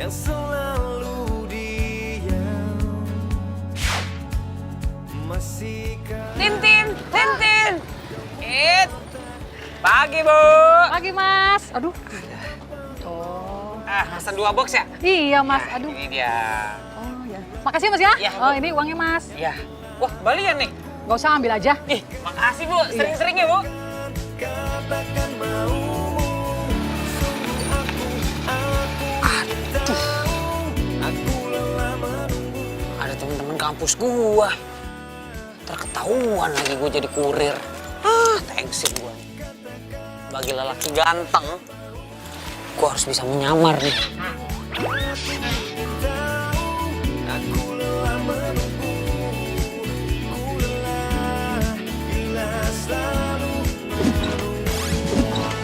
yang selalu diam. Masihkah Tintin, Tintin. Pagi, Bu. Pagi, Mas. Aduh. Pesan 2 box ya? Iya, Mas. Aduh. Ini dia. Oh, ya. Makasih, Mas ya. Iya, Bu. Oh, ini uangnya, Mas. Iya. Wah, kembalian nih. Gak usah ambil aja. Ih, makasih, Bu. Sering-sering ya, Bu. katakan maumu? Sungguh aku ingin tahu. Aku lelah menunggu. Ada temen-temen kampus gua. Terketahuan lagi gua jadi kurir. Thanksin gua. Bagi lelaki ganteng, gua harus bisa menyamar nih. Aku lelah menunggu. Ku lelah bila selalu kau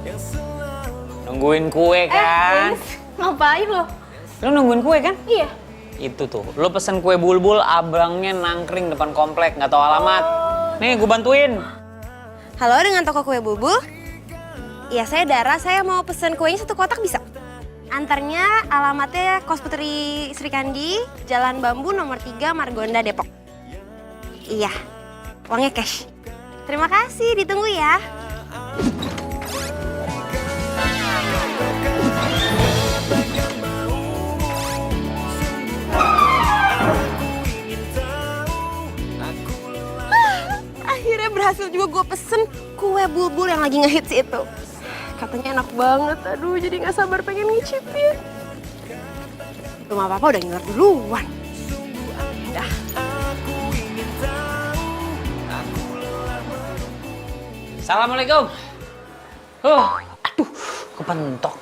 yang selalu. Nungguin kue kan? Ngapain lo? Lu nungguin kue kan? Iya. Itu tuh, lu pesen kue bulbul, abangnya nangkring depan komplek, nggak tahu alamat. Nih, gue bantuin. Halo, dengan toko kue Bubul? Iya, saya Dara. Saya mau pesen kuenya 1 kotak bisa? Antarnya alamatnya Kos Putri Sri Kandi, Jalan Bambu nomor 3, Margonda, Depok. Iya, uangnya cash. Terima kasih, ditunggu ya. Akhirnya berhasil juga gue pesen kue bulbul yang lagi ngehits itu. Katanya enak banget, aduh jadi gak sabar pengen ngicipin. Rumah papa udah ngiler duluan. Dah. Assalamualaikum. Aduh, kepentok.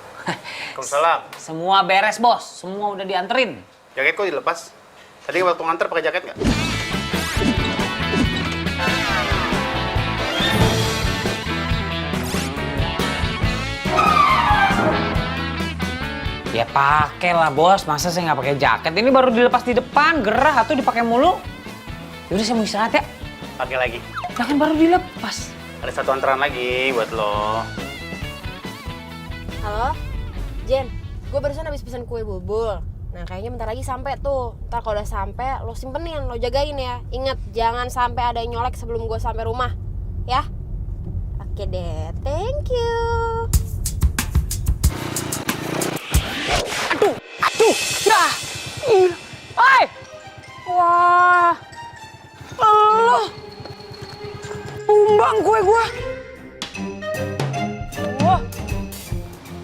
Waalaikumsalam. Semua beres, Bos. Semua udah dianterin. Jaket kok dilepas? Tadi waktu nganter pakai jaket nggak? Ya pakai lah, Bos. Masa saya nggak pakai jaket? Ini baru dilepas di depan, gerah atau dipakai mulu. Yaudah saya mau istirahat ya. Pakai lagi. Lah kan baru dilepas. Ada 1 antrean lagi buat lo. Halo, Jen. Gue barusan habis pesen kue bulbul. Nah kayaknya bentar lagi sampai tuh. Ntar kalau udah sampai lo simpenin, lo jagain ya. Ingat jangan sampai ada yang nyolek sebelum gue sampai rumah, ya. Oke deh, thank you. Aduh, ya. Hai. Wah. Allah. Tumbang kue gua. Wah.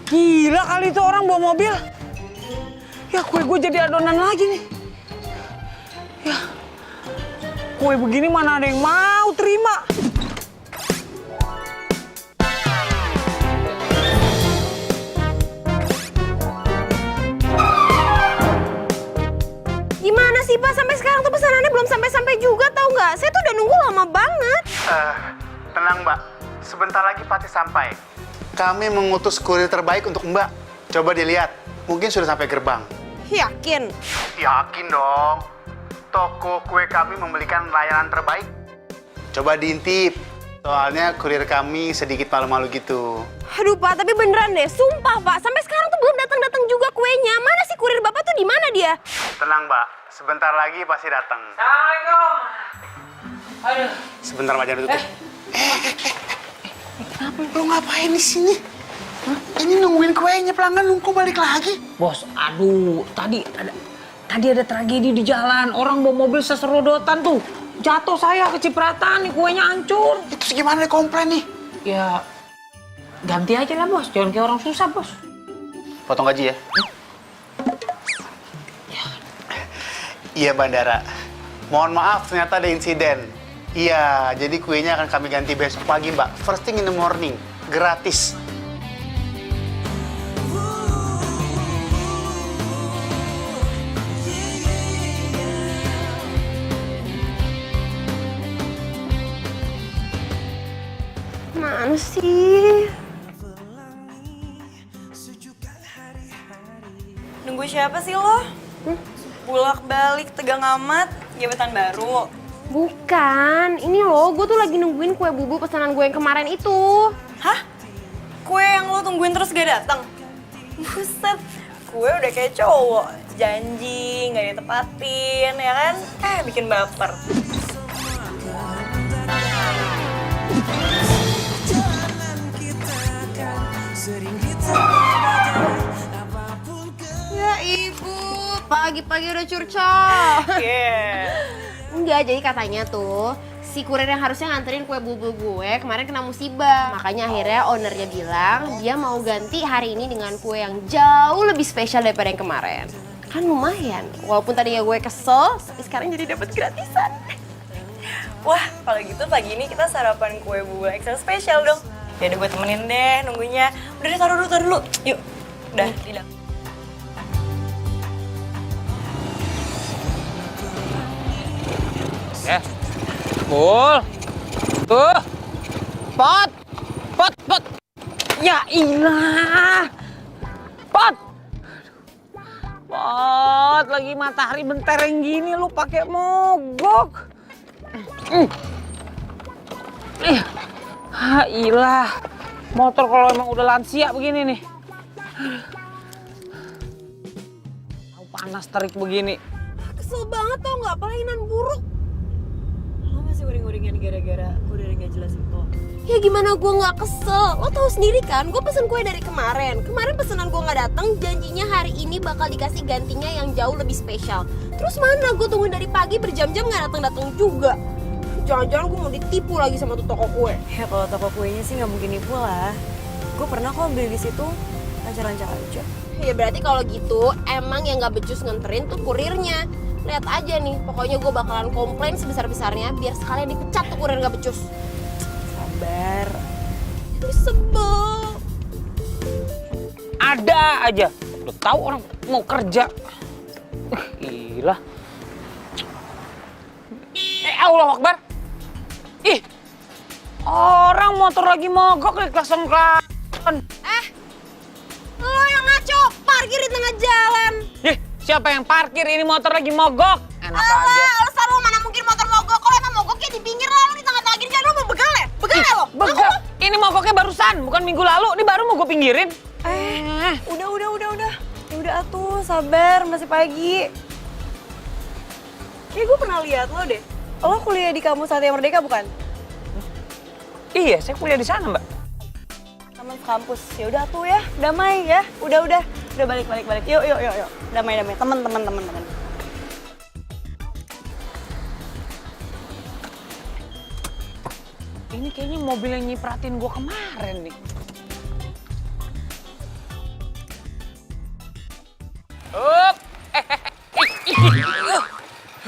Gila kali itu orang bawa mobil. Ya kue gue jadi adonan lagi nih. Ya. Kue begini mana ada yang mau terima. Gimana sih Pak? Sampai sekarang tuh pesanannya belum sampai-sampai juga tau nggak? Saya tuh udah nunggu lama banget. Tenang Mbak, sebentar lagi pasti sampai. Kami mengutus kurir terbaik untuk Mbak. Coba dilihat, mungkin sudah sampai gerbang. Yakin? Yakin dong. Toko kue kami memberikan layanan terbaik. Coba diintip. Soalnya kurir kami sedikit malu-malu gitu. Aduh Pak, tapi beneran deh, sumpah Pak. Sampai sekarang tuh belum datang-datang juga kuenya. Mana sih kurir Bapak tuh di mana dia? Tenang Mbak, sebentar lagi pasti datang. Assalamualaikum. Aduh. Sebentar Mbak, jangan tutup. Kenapa lo ngapain di sini? Hah? Ini nungguin kuenya, pelanggan nunggu balik lagi. Bos, aduh, tadi ada tragedi di jalan. Orang bawa mobil seserodotan tuh. Jatuh saya kecipratan nih, kuenya hancur. Itu gimana nih komplain nih? Ya, ganti aja lah, Bos. Jangan kayak orang susah, Bos. Potong gaji ya? Iya, Bandara. Mohon maaf, ternyata ada insiden. Iya, jadi kuenya akan kami ganti besok pagi, Mbak. First thing in the morning. Gratis. Mana sih? Nunggu siapa sih lo? Bulak balik tegang amat, jabatan baru. Bukan, ini loh, gue tuh lagi nungguin kue bubu pesanan gue yang kemarin itu. Hah? Kue yang lo tungguin terus gak datang? Buset, kue udah kayak cowok. Janji, gak ditepatin, ya kan? Bikin baper. Ya ibu, pagi-pagi udah curcol. Yeah. Enggak, jadi katanya tuh si kurir yang harusnya nganterin kue bubu gue kemarin kena musibah. Makanya akhirnya ownernya bilang dia mau ganti hari ini dengan kue yang jauh lebih spesial daripada yang kemarin. Kan lumayan, walaupun tadinya gue kesel, tapi sekarang jadi dapat gratisan. Wah, kalau gitu pagi ini kita sarapan kue bubu extra spesial dong. Ya udah gue temenin deh nunggunya. Udah deh, taruh dulu. Yuk, udah, di dalam. Ya. Bul. Tuh. Pot. Pot. Ya ilah. Pot. Pot, lagi matahari mentereng gini lu pakai mogok. Ilah. Motor kalau emang udah lansia begini nih. Panas terik begini. Kesel banget tau nggak, pelainan buruk. Lo masih uring-uringan gara-gara gue udah gak jelasin kok. Ya gimana gue nggak kesel, lo tahu sendiri kan, gue pesen kue dari kemarin. Kemarin pesanan gue nggak datang, janjinya hari ini bakal dikasih gantinya yang jauh lebih spesial. Terus mana gue tungguin dari pagi berjam-jam nggak datang juga. Jangan-jangan gue mau ditipu lagi sama tuh toko kue. Ya kalau toko kuenya sih nggak mungkin nipu lah. Gue pernah kok beli di situ, lancar-lancar aja. Ya berarti kalau gitu emang yang nggak becus nganterin tuh kurirnya. Lihat aja nih, pokoknya gue bakalan komplain sebesar-besarnya biar sekalian dipecat tuh kurir nggak becus. Sabar. Tapi sebel. Ada aja. Udah tahu orang mau kerja. Gila. Allah Akbar. Ih. Orang motor lagi mogok di klakson-klakson. Lo yang ngaco, parkir di tengah jalan. Siapa yang parkir? Ini motor lagi mogok. Enak aja. Alasan lo mana mungkin motor mogok. Kalau emang mogok ya di pinggir lah, lo di tengah-tengah gini kan lo mau begal ya? Begal ya lo? Begal. Ini mogoknya barusan, bukan minggu lalu. Ini baru mau gue pinggirin. Udah. Ya udah atuh, sabar, masih pagi. Kayak gue pernah lihat lo deh. Lo kuliah di kampus Satya Merdeka bukan? Iya, saya kuliah di sana, Mbak. Taman kampus. Ya udah tuh ya, damai ya. Udah balik. Yuk. Damai. Temen. Ini kayaknya mobil yang nyipratin gue kemarin nih. Up.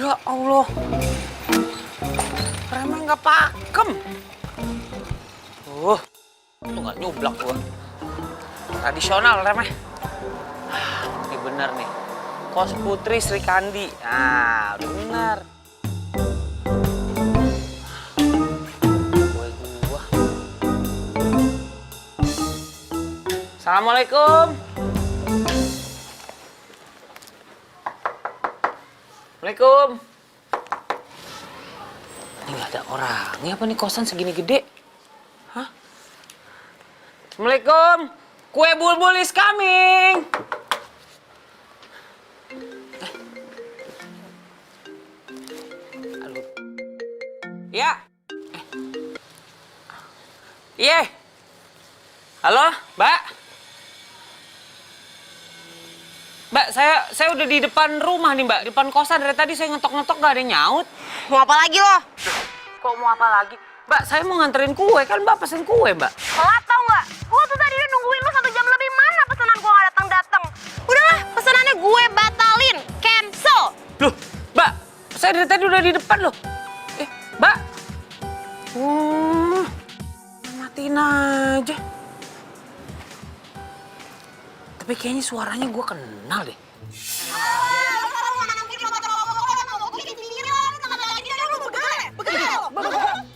Ya Allah. Remnya nggak pakem. Tuh nggak nyublak gua. Tradisional remnya. Ini bener nih. Kos Putri Sri Kandi. Nah, udah bener. Gua. Assalamualaikum. Assalamualaikum. Ini nggak ada orangnya apa nih, kosan segini gede? Hah? Assalamualaikum. Kue bulbul is coming. Halo. Ya. Iya. Halo, Mbak. Mbak, saya udah di depan rumah nih, Mbak. Di depan kosan. Dari tadi saya ngetok-ngetok gak ada yang nyaut. Mau apa lagi lo? Kok mau apa lagi? Mbak, saya mau nganterin kue. Kan Mbak pesen kue, Mbak. Telat tau nggak? Gue tuh tadi udah nungguin lo 1 jam lebih, mana pesanan gue nggak datang. Udahlah, pesanannya gue batalin, cancel. Loh, Mbak, saya dari tadi udah di depan loh. Mbak. Matiin aja. Tapi kayaknya suaranya gue kenal deh.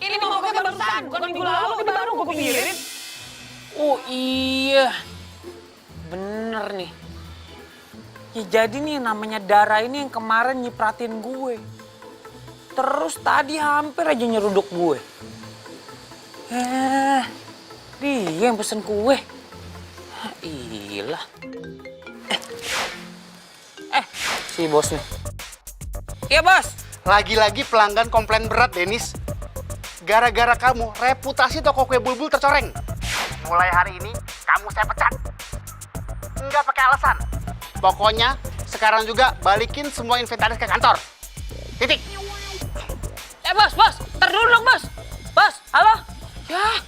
Ini mogoknya barusan, bukan minggu lalu. Ini baru gue pinggirin. Oh iya, bener nih. Ya jadi nih namanya Dara ini yang kemarin nyipratin gue. Terus tadi hampir aja nyeruduk gue. Dia yang pesen kue. Iyalah. Si bos nih. Iya bos. Lagi-lagi pelanggan komplain berat, Denis. Gara-gara kamu, reputasi toko kue Bulbul tercoreng. Mulai hari ini, kamu saya pecat. Nggak pakai alasan. Pokoknya, sekarang juga balikin semua inventaris ke kantor. Titik. Bos, ntar dulu dong bos. Bos, halo. Ya.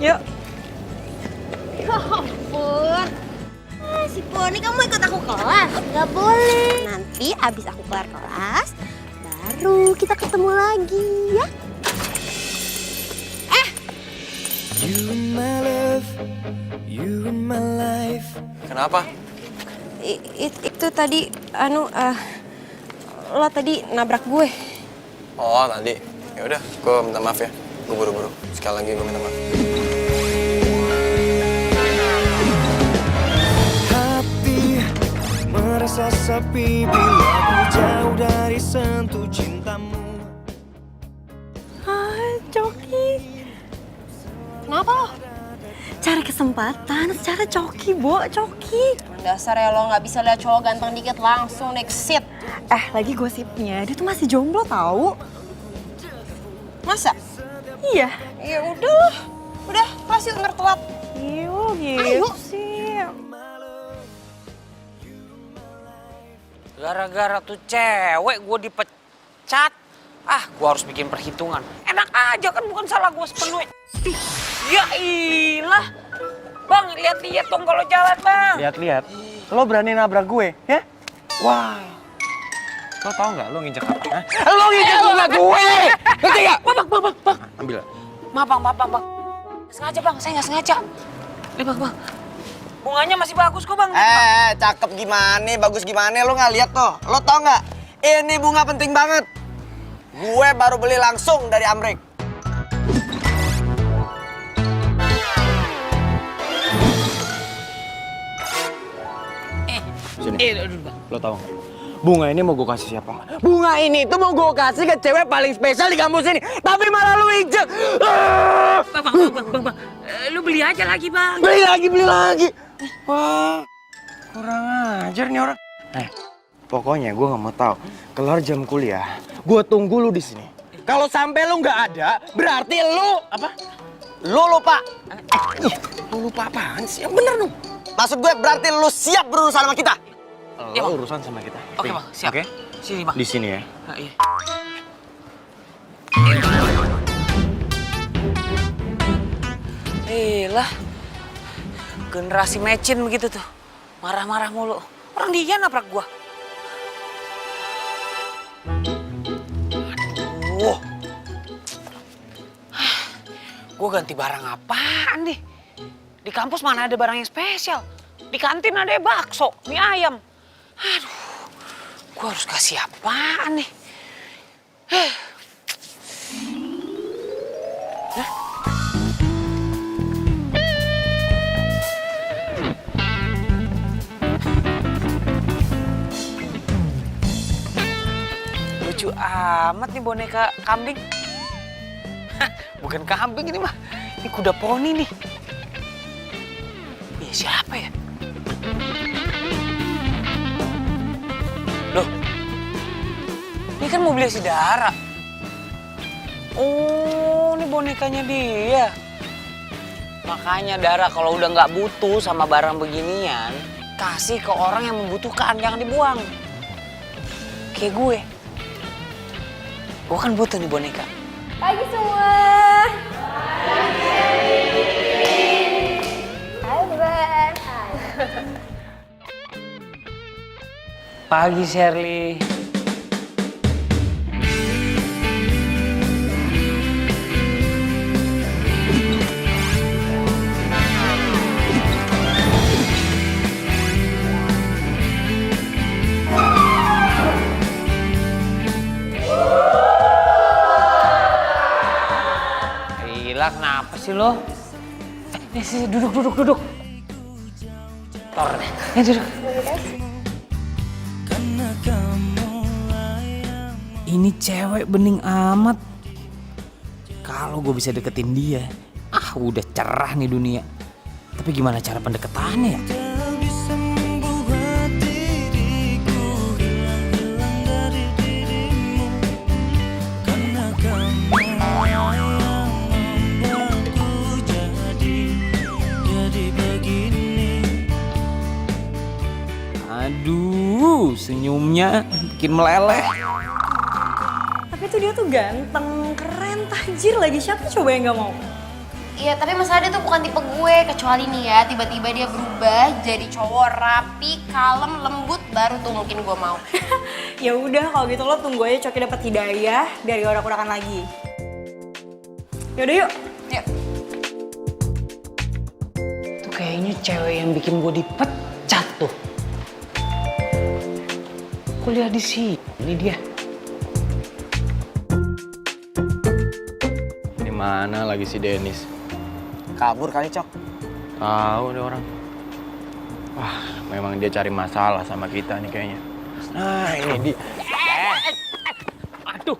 Yuk. Ya ampun. Si Poni, kamu ikut aku kelas? Gak boleh. Nanti abis aku kelar kelas, baru kita ketemu lagi ya. You my love, you my life. Kenapa? Itu tadi, lo tadi nabrak gue. Oh, tadi. Ya udah, gue minta maaf ya. Gue buru-buru. Sekali lagi gue minta maaf. Hati merasa sepi bila ku jauh dari sentuh cintamu. Coki. Kenapa lo? Cari kesempatan, cara Coki, Bo, Coki. Dasar ya lo nggak bisa lihat cowok ganteng dikit langsung next seat. Lagi gosipnya, dia tuh masih jomblo tahu. Masa? Iya. Ya udah, kelas yuk ntar telat. Iya, gitu Ayo. sih. Gara-gara tuh cewek gue dipecat. Gue harus bikin perhitungan. Enak aja kan, bukan salah gue sepenuhnya. Ya ilah. Bang, lihat-lihat dong kalau jalan, Bang. Lihat-lihat, lo berani nabrak gue, ya? Wah, lo tau nggak lo nginjek apa? Hah? Lo nginjek bunga gue, ngerti nggak? Bang. Ambil. Maaf, Bang. Sengaja, Bang. Saya nggak sengaja. Nih, Bang. Bunganya masih bagus kok, Bang. Cakep gimana, bagus gimana, lo nggak lihat tuh? Lo tau nggak? Ini bunga penting banget. Gue baru beli langsung dari Amrik. Sini, Aduh, Bang. lo tau nggak? Bunga ini mau gue kasih siapa nggak? Bunga ini tuh mau gue kasih ke cewek paling spesial di kampus ini, tapi malah lo injek. Bang. Lu beli aja lagi, Bang. Beli lagi. Wah, kurang ajar nih orang. Pokoknya gue nggak mau tahu. Kelar jam kuliah, gue tunggu lu di sini. Kalau sampai lu nggak ada, berarti lu apa? Lo lupa. Lu lupa apaan sih? Yang bener dong. Maksud gue berarti lo siap berurusan sama kita. Iya, Lo Bang. urusan sama kita. Oke, Bang. Siap. Oke? Sini, Bang. Di sini ya. Iya. Ilah. Generasi mecin begitu tuh. Marah-marah mulu. Orang dia nabrak gua. Aduh. Gua ganti barang apaan nih? Di kampus mana ada barang yang spesial? Di kantin ada bakso, mie ayam. Aduh. Gua harus kasih apaan nih? Lucu amat nih boneka kambing. Bukan kambing ini mah, ini kuda poni nih. Iya siapa ya? Loh, ini kan mobilnya si Dara. Oh, ini bonekanya dia. Makanya Dara kalau udah nggak butuh sama barang beginian, kasih ke orang yang membutuhkan, jangan dibuang. Kayak gue. Gue kan butuh nih boneka. Pagi semua. Hai Ben. Pagi Shirley. sih lo? Sini, duduk. Tor deh. Duduk. Ini cewek bening amat. Kalau gue bisa deketin dia, udah cerah nih dunia. Tapi gimana cara pendekatannya ya? Aduh, senyumnya bikin meleleh. Tapi tuh dia tuh ganteng, keren, tajir lagi. Siapa coba yang gak mau? Iya, tapi masalah dia tuh bukan tipe gue. Kecuali nih ya, tiba-tiba dia berubah jadi cowok rapi, kalem, lembut, baru tuh mungkin gue mau. Ya udah kalau gitu lo tunggu aja Coki dapat hidayah dari orang-orangan lagi. Yaudah yuk. Yuk. Tuh kayaknya cewek yang bikin gue dipecat tuh. Kuliah di sini dia. Ini mana lagi si Dennis? Kabur kali, Cok. Tahu deh orang. Wah, memang dia cari masalah sama kita nih kayaknya. Nah, ini dia. Aduh.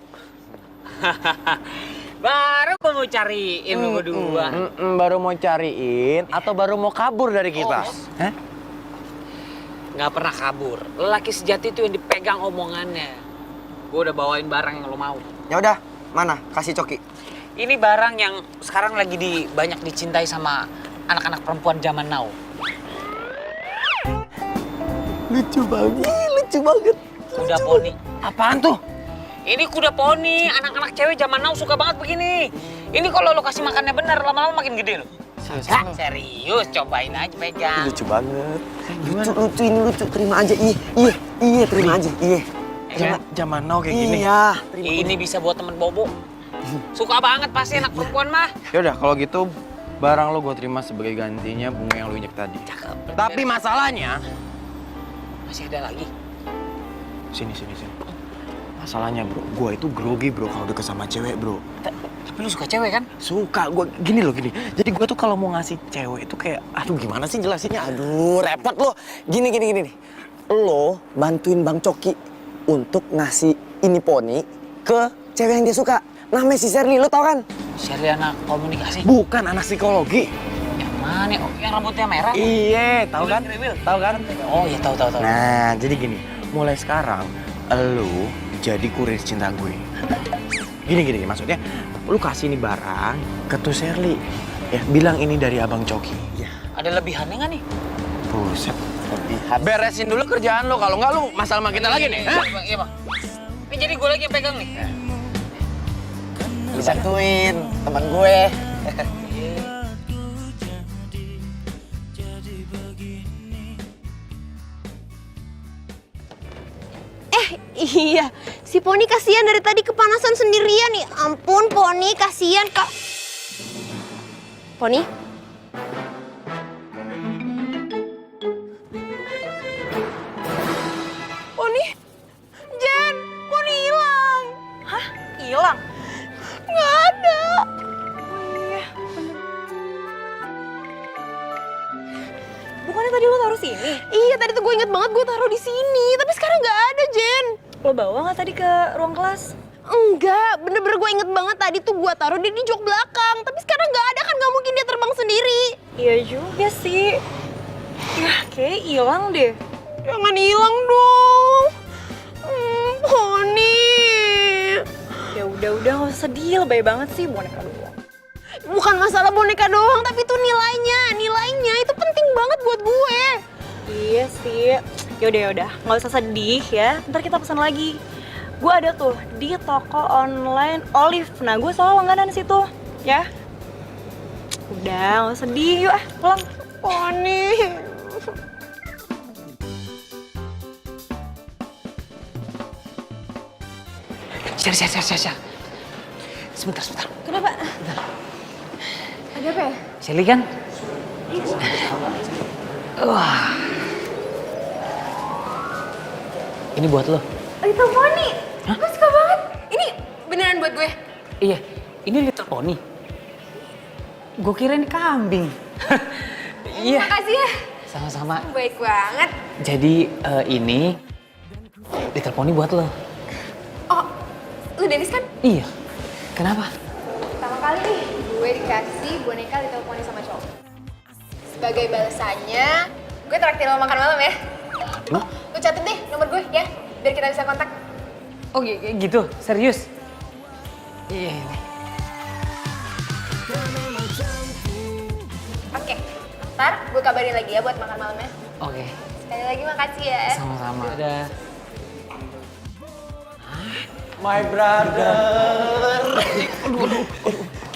Baru gue mau cariin lu berdua. Baru mau cariin atau baru mau kabur dari kita? Hah? Nggak pernah kabur. Lelaki sejati itu yang dipegang omongannya. Gue udah bawain barang yang lo mau. Ya udah, mana? Kasih Coki. Ini barang yang sekarang lagi banyak dicintai sama anak-anak perempuan zaman now. Lucu banget. Kuda poni. Apaan tuh? Ini kuda poni. Anak-anak cewek zaman now suka banget begini. Ini kalau lo kasih makannya benar, lama-lama makin gede lo. Serius, cobain aja pegang. Lucu banget. Lucu, ini lucu. Terima aja. Iya, terima aja. Iya. Zaman now kayak gini. Iya. Ini bisa buat temen Bobo. Suka banget pasti anak perempuan mah. Yaudah, kalau gitu barang lo gue terima sebagai gantinya bunga yang lo injek tadi. Cakep. Tapi masalahnya... Masih ada lagi. Sini. Masalahnya bro, gue itu grogi bro kalau deket sama cewek bro. Tapi lu suka cewek kan? Suka, gue gini. Jadi gue tuh kalau mau ngasih cewek itu kayak, aduh gimana sih jelasinnya? Aduh, repot lo. Gini nih. Lo bantuin Bang Coki untuk ngasih ini poni ke cewek yang dia suka. Namanya si Sherly, lo tau kan? Sherly anak komunikasi. Bukan anak psikologi. Yang mana? Oh, yang rambutnya merah. Iya, tahu kan? Tahu kan? Oh iya tahu. Nah, jadi gini, mulai sekarang lu jadi kurir cinta gue. Gini, maksudnya lu kasih nih barang ke tuh Sherly. Ya, bilang ini dari Abang Coki. Ya. Ada lebihannya nggak nih? Buset, lebihan. Beresin dulu kerjaan lu, kalau nggak lu masalah sama kita lagi nih. Iya bang. Ini jadi gue lagi yang pegang nih. Disantuin teman gue. Iya, si Poni kasihan dari tadi kepanasan sendirian nih. Ampun Poni, kasihan Kak. Poni? Poni? Jen, Poni hilang. Hah? Hilang? Nggak ada. Bukannya tadi lo taruh sini? Iya, tadi tuh gue inget banget gue taruh di sini. Tapi sekarang nggak ada, Jen. Lo bawa nggak tadi ke ruang kelas? Enggak, bener-bener gue inget banget tadi tuh gue taruh dia di jok belakang. Tapi sekarang nggak ada, kan nggak mungkin dia terbang sendiri. Iya juga sih. Ya, kayak hilang deh. Jangan hilang dong. Poni. Ya udah nggak usah sedih, lebay banget sih boneka doang. Bukan masalah boneka doang, tapi itu nilainya itu penting banget buat gue. Iya sih. Yaudah, nggak usah sedih ya. Ntar kita pesan lagi. Gue ada tuh di toko online Olive. Nah, gue selalu langganan di situ, ya. Udah, nggak usah sedih. Yuk, pulang. Poni. Syar. Sebentar. Kenapa? Ada apa ya? Sherly kan? Wah. Ini buat lo. Little Pony. Gue suka banget. Ini beneran buat gue. Iya, ini Little Pony. Gue kira ini kambing. Iya. Makasih ya. Sama-sama. Baik banget. Jadi ini diteleponi buat lo. Oh, lu Dennis kan? Iya. Kenapa? Pertama kali nih gue dikasih boneka diteleponin sama cowok. Sebagai balasannya, gue traktir lo makan malam ya. Hah? Lu catet deh nomor gue ya, biar kita bisa kontak. Oh gitu? Serius? Iya. Oke, ntar gue kabarin lagi ya buat makan malamnya. Oke. Sekali lagi makasih ya. Sama-sama. Dadah. My brother.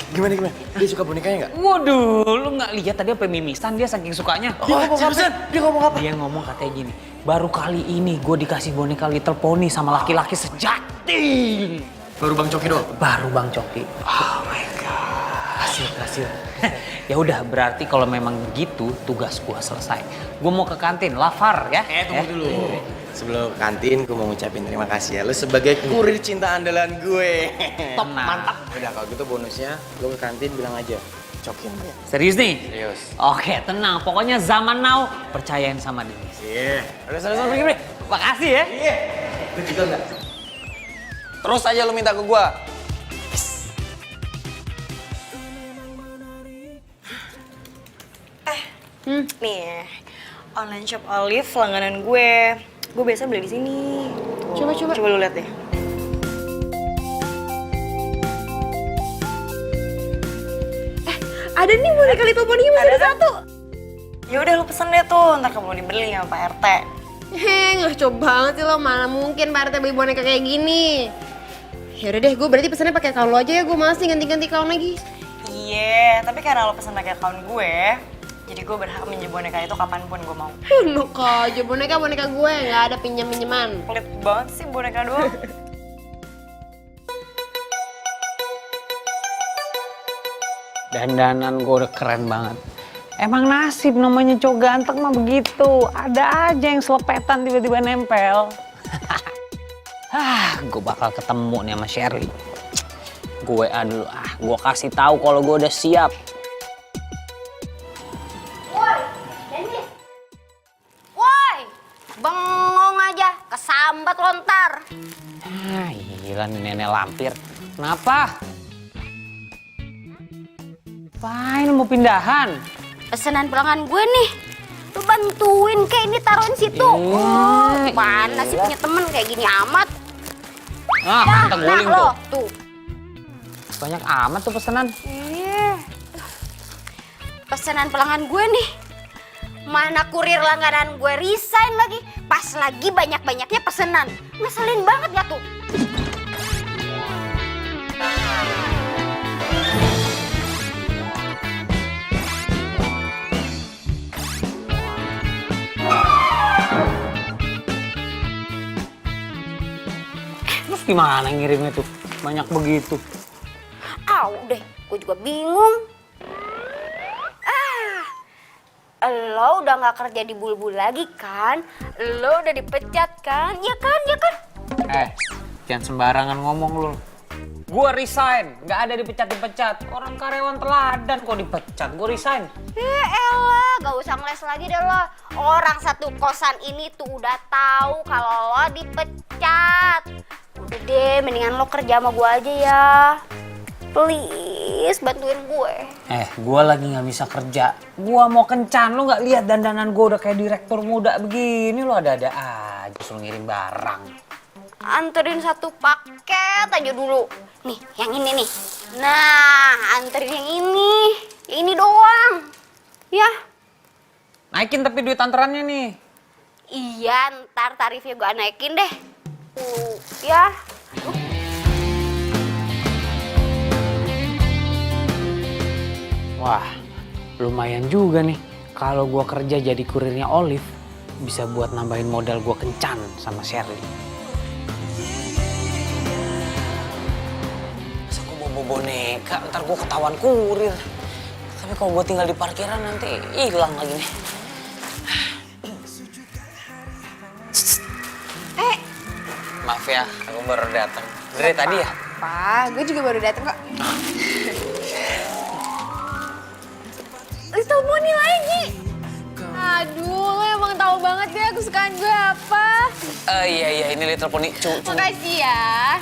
Gimana? Dia suka bonekanya nggak? Waduh, lu nggak lihat tadi apa mimisan dia saking sukanya. Seriusan? Dia ngomong apa? Dia ngomong katanya gini, baru kali ini gue dikasih boneka Little Pony sama laki-laki sejati. Baru Bang Coki doang? Baru Bang Coki. Oh my God. Hasil. Ya udah, berarti kalau memang gitu tugas gue selesai. Gue mau ke kantin, Lafar ya. Tunggu dulu. Sebelum ke kantin, gue mau ngucapin terima kasih ya. Lu sebagai kurir cinta andalan gue. Top, mantap. Udah kalau gitu bonusnya, lu ke kantin bilang aja. Cokin ya. Serius nih? Serius. Oke, tenang. Pokoknya zaman now, percayain sama Dennis. Iya. Udah, pergi. Makasih ya. Iya. Lu juga enggak? Terus aja lu minta ke gue. Nih, online shop Olive langganan gue. Gue biasa beli di sini. Tuh. Coba lu lihat deh. Ada nih boneka Little Pony masih ada satu. Ya udah lu pesen deh tuh, ntar kamu dibeli sama Pak RT. Ngaco banget sih lo, mana mungkin Pak RT beli boneka kayak gini. Ya udah deh, gue berarti pesannya pakai account lo aja ya, gue males nih ganti-ganti account lagi. Iya, tapi karena lo pesen pakai account gue, jadi gue berhak minjem boneka itu kapanpun gue mau. Enak aja, boneka gue nggak ada pinjam-pinjaman. Pelit banget sih boneka doang. Dandanan gue udah keren banget. Emang nasib namanya cowok ganteng mah begitu. Ada aja yang selepetan tiba-tiba nempel. Gue bakal ketemu nih sama Shirley. Gue dulu, gue kasih tahu kalau gue udah siap. Woi, Dennis. Woi, bengong aja, kesambat lontar. Gila nih nenek lampir. Kenapa? Apain mau pindahan? Pesanan pelanggan gue nih. Lu bantuin kayak ini taruhin situ. Mana sih punya temen kayak gini amat. Kita guling lo, tuh. Banyak amat tuh pesanan. Iya. Pesanan pelanggan gue nih. Mana kurir langganan gue resign lagi. Pas lagi banyak-banyaknya pesanan. Ngeselin banget gak tuh? Terus gimana ngirimnya tuh? Banyak begitu. Udah, gue juga bingung. Lo udah gak kerja di Bulbul lagi kan? Lo udah dipecat kan? Ya kan? Jangan sembarangan ngomong lo. Gue resign, nggak ada dipecat-dipecat. Orang karyawan teladan kok dipecat, gue resign. Ya elah, gak usah ngeles lagi deh lo. Orang satu kosan ini tuh udah tahu kalau lo dipecat. Udah deh, mendingan lo kerja sama gue aja ya. Please, bantuin gue. Gue lagi nggak bisa kerja. Gue mau kencan, lo nggak lihat dandanan gue udah kayak direktur muda begini. Lo ada-ada aja suruh ngirim barang. Anterin satu paket aja dulu. Nih, yang ini nih. Nah, anterin yang ini. Yang ini doang. Ya. Naikin tapi duit anterannya nih. Iya, ntar tarifnya gue naikin deh. Ya. Wah, lumayan juga nih. Kalau gue kerja jadi kurirnya Olive, bisa buat nambahin modal gue kencan sama Shirley. Masa gue bawa boneka, ntar gue ketahuan kurir. Tapi kalau gue tinggal di parkiran nanti hilang lagi nih. Maaf ya, aku baru datang. Dari tadi ya? Pak, gue juga baru dateng kok. Little Pony lagi. Aduh, lo emang tahu banget deh kesukaan gue apa. Iya, ini Little Pony. Makasih ya.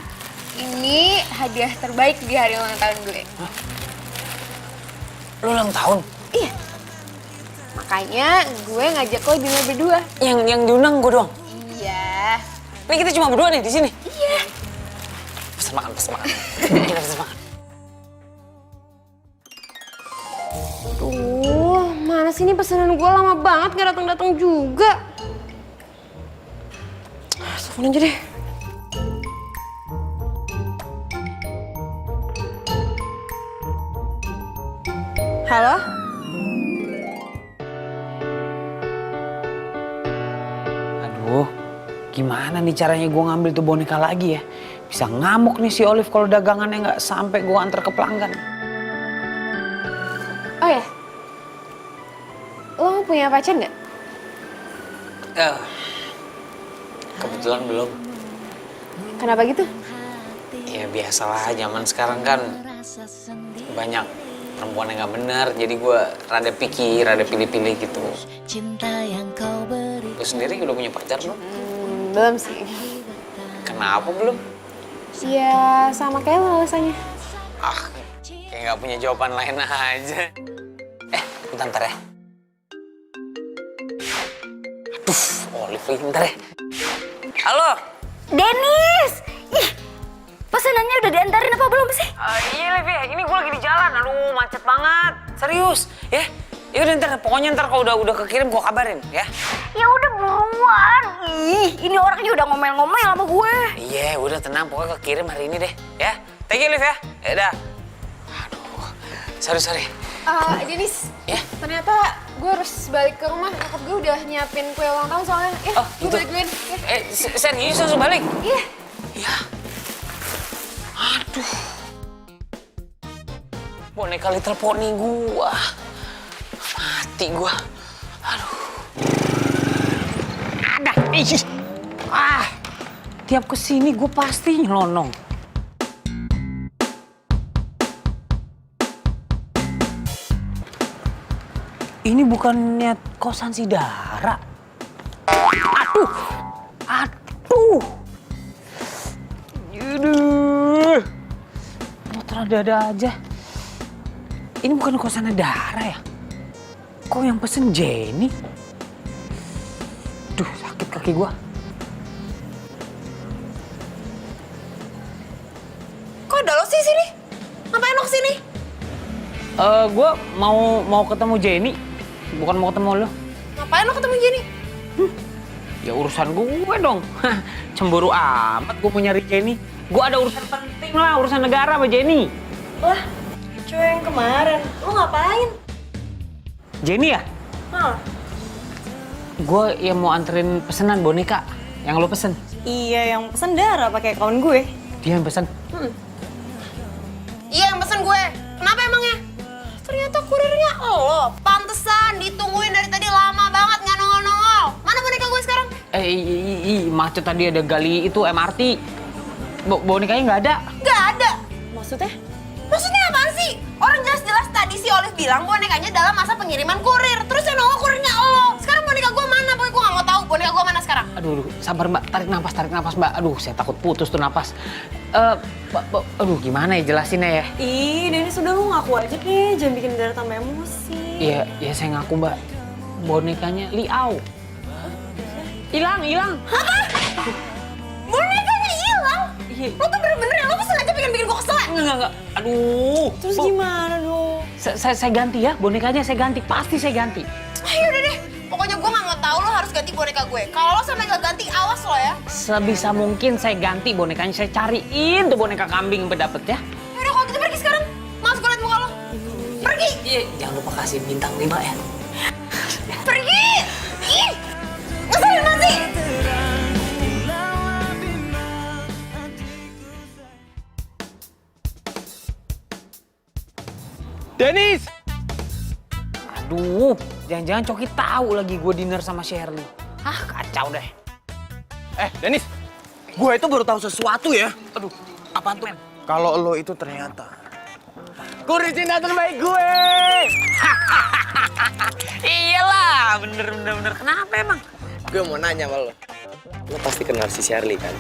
Ini hadiah terbaik di hari ulang tahun gue. Lo ulang tahun? Iya. Makanya gue ngajak lo dinner berdua. Yang diundang gue doang? Iya. Ini kita cuma berdua nih di sini? Iya. Pesen makan. Kita pesen makan. Duh, mana sih ini pesanan gue lama banget gak datang-datang juga. Telepon aja deh. Halo? Aduh, gimana nih caranya gue ngambil tuh boneka lagi ya? Bisa ngamuk nih si Olive kalau dagangannya nggak sampai gue antar ke pelanggan. Oh ya? Lo punya pacar nggak? Kebetulan belum. Kenapa gitu? Ya biasalah, zaman sekarang kan banyak perempuan yang nggak benar, jadi gue rada picky, rada pilih-pilih gitu. Lu sendiri udah punya pacar belum? Belum sih. Kenapa belum? Ya sama kayak lo alasannya. Kayak nggak punya jawaban lain aja. Bentar ya. Aduh, Olive lagi, bentar ya. Halo? Denis! Ih, pesanannya udah diantarin apa belum sih? Iya, Liv, ya. Ini gue lagi di jalan. Aduh, macet banget. Serius, ya. Ya udah ntar, pokoknya ntar kalau udah kekirim gue kabarin, ya. Ya udah buruan. Ih, ini orangnya udah ngomel-ngomel sama gue. Iya, udah tenang. Pokoknya kekirim hari ini deh, ya. Thank you, Liv, ya. Ya udah. Aduh, sorry. Denis, Ya? ternyata gue harus balik ke rumah. Nyokap gue udah nyiapin kue ulang tahun soalnya. Oh, gue gitu. balik duluan. Ya. Serius langsung balik? Iya. Ya. Aduh. Boneka Little Pony gua. Mati gua. Aduh. Ada. Tiap kesini gua pasti nyelonong. Ini bukannya kosan si Dara. Aduh. Motor ada aja. Ini bukan kosannya Dara ya? Kok yang pesen Jenny? Duh, sakit kaki gua. Kok ada lo sih sini? Ngapain lo kesini? Gua mau ketemu Jenny, bukan mau ketemu lo. Ngapain lo ketemu Jenny? Ya urusan gue dong. Cemburu amat gue mau nyari Jenny. Gue ada urusan penting lah, urusan negara sama Jenny. Lah, cewek yang kemarin, lu ngapain? Jenny ya? Hah? Gue yang mau anterin pesanan boneka yang lo pesen. Iya, yang pesen Dara pakai kawan gue. Dia yang pesen. Iya yang pesen gue. Kenapa emangnya? Ternyata kurirnya lo. Pantesan ditungguin dari tadi lama banget nggak nongol-nongol. Mana boneka gue sekarang? Macet tadi ada gali itu MRT. Bonekanya nggak ada. Nggak ada. Maksudnya? Maksudnya apaan sih? Orang jelas-jelas tadi si Olive bilang bonekanya dalam masa pengiriman kurir. Terus yang nongol kurirnya lo. Sekarang boneka gue mana? Pokoknya gue nggak mau tahu boneka gue mana sekarang. Aduh, sabar Mbak. Tarik nafas Mbak. Aduh, saya takut putus tuh napas. Aduh, gimana ya jelasinnya ya? Ih, Denis udah lu ngaku aja deh, jangan bikin Dara tambah emosi. Iya, saya ngaku Mbak. Bonekanya Liau. Hilang. Bonekanya hilang? Iya. Lo tuh bener-bener ya, lo pesen aja pengen bikin gue kesel. Enggak. Aduh. Terus gimana dong? Saya ganti ya, bonekanya saya ganti. Pasti saya ganti. Udah deh. Pokoknya gue nggak mau tahu lo harus ganti boneka gue. Kalau lo sampai nggak ganti, awas lo ya. Sebisa mungkin saya ganti bonekanya. Saya cariin tuh boneka kambing sampai dapet ya. Yaudah kalau gitu pergi sekarang. Males gue liat muka lo. Pergi. Iya, jangan lupa kasih bintang 5 ya. Pergi. Ih. Ngeselin banget sih. Denis! Aduh, jangan-jangan Coki tahu lagi gue dinner sama Shirley. Kacau deh. Denis, gue itu baru tahu sesuatu ya. Aduh, apaan tuh? Kalau lo itu ternyata Kurir cinta terbaik gue. Iyalah, bener. Kenapa emang? Gue mau nanya sama lo. Lo pasti kenal si Shirley kan?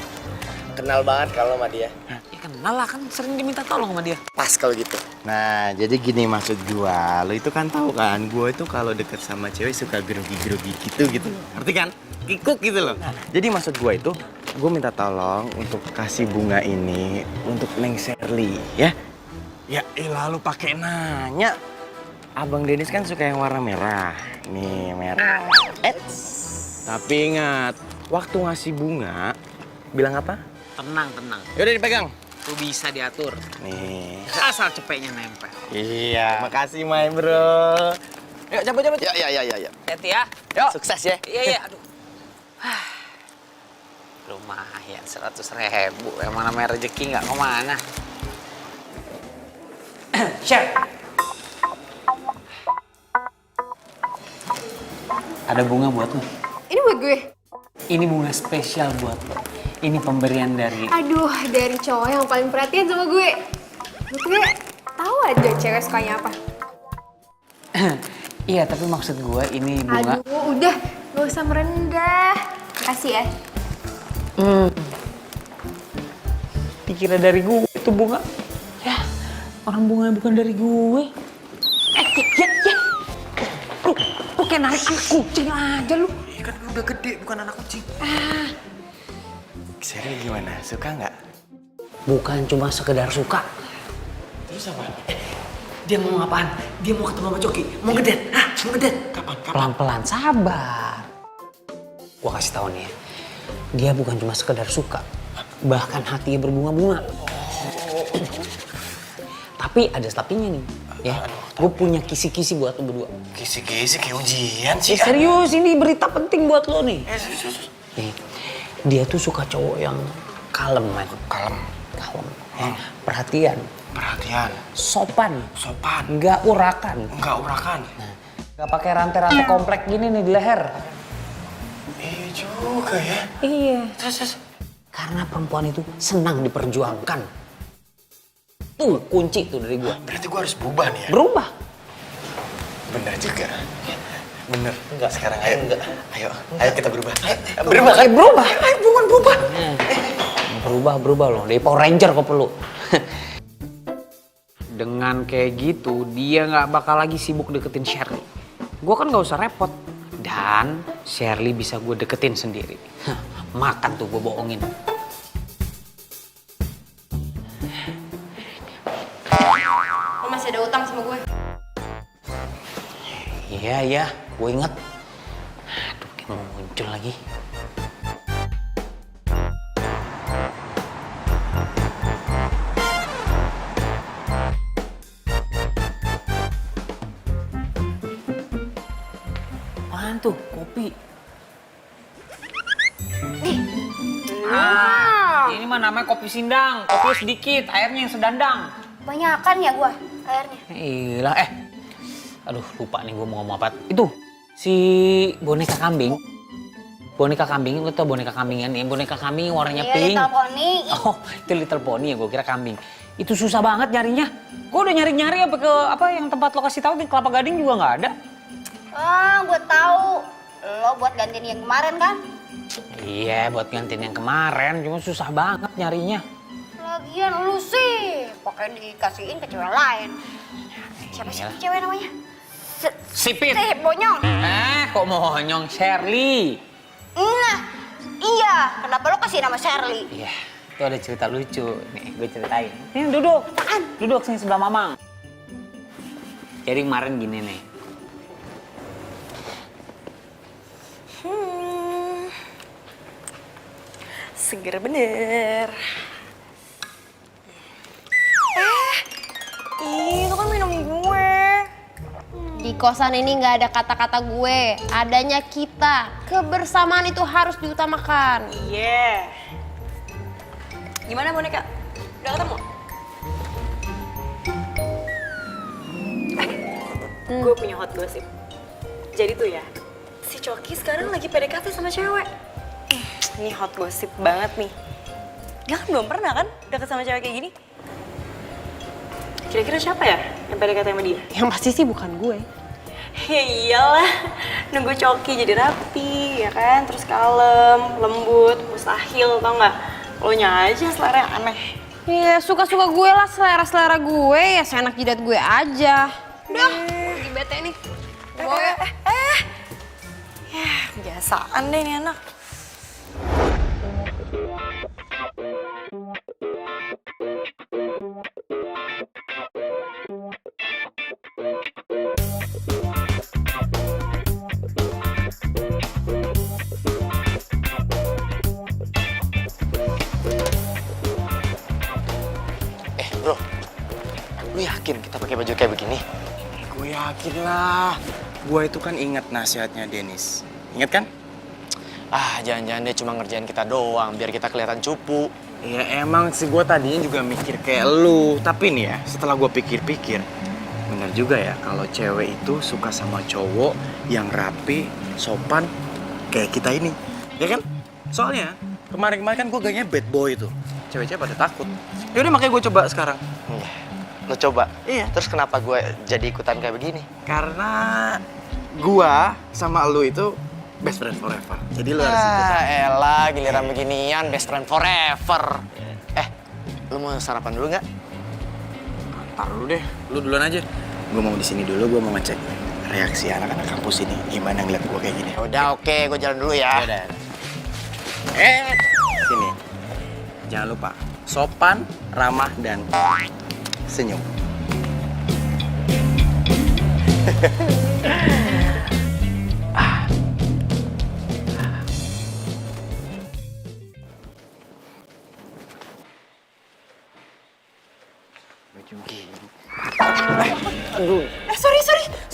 Kenal banget kalau sama dia. Ya kenal lah, kan sering diminta tolong sama dia. Pas kalau gitu. Nah, jadi gini maksud gua. Lo itu kan tahu kan, gua itu kalau deket sama cewek suka grogi-grogi gitu. Ngerti kan? Kikuk gitu loh. Jadi maksud gua itu, gua minta tolong untuk kasih bunga ini untuk Neng Shirley, ya? Ya elah lu pakai nanya. Abang Dennis kan suka yang warna merah. Nih, merah. Tapi ingat, waktu ngasih bunga, bilang apa? Tenang. Yaudah dipegang. Tuh bisa diatur. Nih. Asal cepetnya nempel. Iya. Makasih, my bro. Yuk, cabut. Ya. Hati ya. Yuk. Sukses ya. Iya, aduh. Lumayan 100.000. Yang mana namanya rezeki nggak kemana. Share. Ada bunga buat lo. Ini buat gue. Ini bunga spesial buat lo. Ini pemberian dari... Aduh, dari cowok yang paling perhatian sama gue. Gue tahu aja cewek sukanya apa. Iya, tapi maksud gue ini bunga... Aduh, udah. Gak usah merendah. Makasih ya. Dikira dari gue itu bunga. Ya, orang bunganya bukan dari gue. Ya. Lu kayak narik kucing aja lu. Iya kan udah gede, bukan anak kucing. Shirley gimana? Suka nggak? Bukan cuma sekedar suka. Terus apa? Dia mau apaan? Dia mau ketemu sama Coki. Mau ngedet. Mau ngedet. Kapan? Pelan-pelan, sabar. Gua kasih tau nih ya. Dia bukan cuma sekedar suka. Bahkan hatinya berbunga-bunga. Tapi ada tapinya nih. Ya, gue punya kisi-kisi buat lo berdua. Kisi-kisi kayak ujian sih. Serius, ini berita penting buat lo nih. Nih, dia tuh suka cowok yang kalem, man. Kalem. Perhatian. Sopan. Nggak urakan. Nah, nggak pakai rantai-rantai komplek gini nih di leher. Iya juga ya. Iya. Terus. Karena perempuan itu senang diperjuangkan. Tuh kunci tuh dari gua. Berarti gua harus berubah nih ya? Berubah. Bener juga. Bener. Enggak, sekarang ayo. Enggak. Ayo kita berubah. Berubah. Ayo berubah. Berubah loh. Dari Power Ranger kok perlu. Dengan kayak gitu, dia nggak bakal lagi sibuk deketin Shirley. Gua kan nggak usah repot. Dan Shirley bisa gue deketin sendiri. Makan tuh gue bohongin. Lo masih ada utang sama gue. Iya, gue inget. Aduh, kayak mau muncul lagi. Apaan tuh? Kopi. Ini mah namanya kopi sindang. Kopi sedikit, airnya yang sedandang. Banyakan ya gua airnya. Iyalah, aduh lupa nih gue mau ngomong apa. Itu, si boneka kambing. Boneka kambing, lu tau boneka kambingan nih? Boneka kambing warnanya pink. Little Pony. Oh, itu Little Pony ya, gue kira kambing. Itu susah banget nyarinya. Gue udah nyari-nyari apa yang tempat lo kasih tahu di Kelapa Gading juga nggak ada. Ah, gua tahu. Lo buat gantiin yang kemarin kan? Iya, buat gantiin yang kemarin, cuma susah banget nyarinya. Lagian lu sih pakai dikasihin ke cewek lain. Siapa sih Iyalah. cewek namanya? Sipit. Bonyong. Kok monyong Shirley? Nah, iya. Kenapa lo kasih nama Shirley? Iya, itu ada cerita lucu. Nih, gue ceritain. Nih, duduk. Duduk sini sebelah Mamang. Jadi kemarin gini nih. Seger bener. Itu kan minum gue. Di kosan ini nggak ada kata-kata gue, adanya kita. Kebersamaan itu harus diutamakan. Iya. Gimana boneka? Udah ketemu? Gue punya hot gossip. Jadi tuh ya, si Coki sekarang lagi PDKT sama cewek. Ini hot gossip banget nih. Dia kan belum pernah kan deket sama cewek kayak gini? Kira-kira siapa ya yang PDKT sama dia? Yang pasti sih bukan gue. Ya iyalah, nunggu Coki jadi rapi, ya kan? Terus kalem, lembut, mustahil, tau nggak? Lo nya aja selera aneh. Ya suka-suka gue lah, selera-selera gue ya seenak jidat gue aja. Udah, lagi bete nih. Ya, kebiasaan deh nih anak. Bro, lu yakin kita pakai baju kayak begini? Gue yakin lah. Gue itu kan ingat nasihatnya Dennis. Ingat kan? Ah, jangan-jangan dia cuma ngerjain kita doang biar kita kelihatan cupu. Ya emang sih gue tadinya juga mikir kayak lu. Tapi nih ya, setelah gue pikir-pikir, bener juga ya kalau cewek itu suka sama cowok yang rapi, sopan, kayak kita ini. Ya kan? Soalnya kemarin-kemarin kan gue gayanya bad boy tuh. Cewek-cewek pada takut. Yaudah makanya gue coba sekarang. Lo coba? Iya. Terus kenapa gue jadi ikutan kayak begini? Karena gua sama lu itu best friend forever. Jadi lu harus ikutan. Elah, giliran beginian best friend forever. Lu mau sarapan dulu nggak? Ntar dulu deh, lu duluan aja. Gua mau di sini dulu, gua mau ngecek reaksi anak-anak kampus ini. Gimana ngeliat gua kayak gini. Udah oke, gue jalan dulu ya. Udah. Sini. Jangan lupa, sopan, ramah, dan senyum.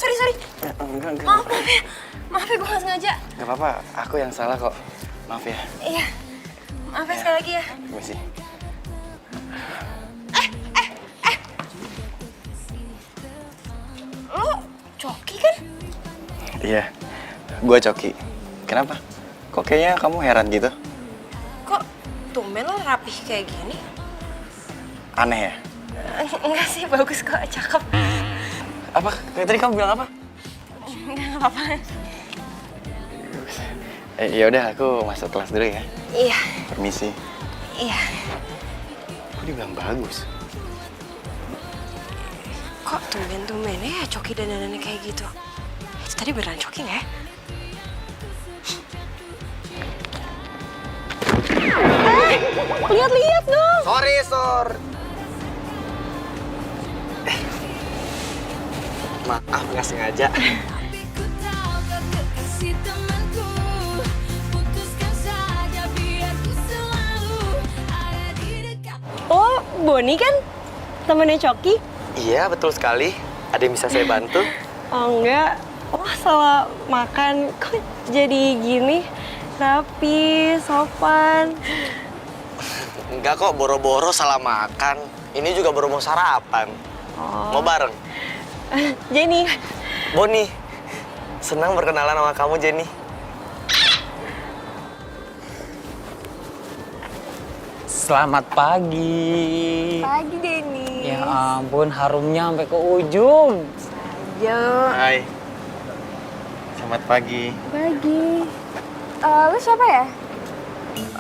Sorry. Enggak. Maaf ya, gue gak sengaja. Gak apa-apa, aku yang salah kok. Maaf ya. Iya, maaf ya sekali lagi ya. Permisi. Lo Coki kan? Iya, gua Coki. Kenapa? Kok kayaknya kamu heran gitu? Kok tumben lo rapih kayak gini? Aneh ya? Enggak sih, bagus kok, cakep. Apa? Kayak tadi kamu bilang apa? Enggak apa-apa. Ya udah, aku masuk kelas dulu ya. Iya, Permisi. iya. Kok dibilang bagus? Kok tumben-tumbennya ya Coki dandanannya kayak gitu? Itu tadi beneran Coki nggak ya? Lihat-lihat dong! Sorry. Maaf, nggak sengaja. Oh, Boni kan? Temennya Coki? Iya, betul sekali. Ada yang bisa saya bantu? Oh enggak. Oh, salah makan. Kok jadi gini? Rapi, sopan. Enggak kok, boro-boro salah makan. Ini juga baru mau sarapan. Oh. Mau bareng? Jenny. Boni, senang berkenalan sama kamu, Jenny. Selamat pagi. Pagi, Denny. Ya ampun, harumnya sampai ke ujung. Yo, Hai. Selamat pagi. pagi. Lu siapa ya?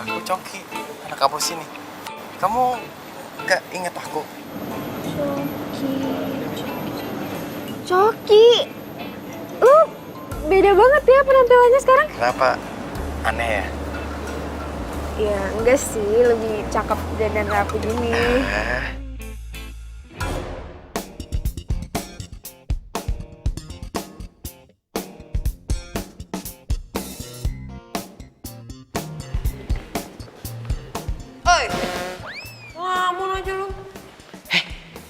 Aku Coki, anak kampus sini. Kamu nggak inget aku? Coki. Lu beda banget ya penampilannya sekarang. Kenapa? Aneh ya? Ya enggak sih, lebih cakep dan rapi gini. Oi, ngelamun aja lu.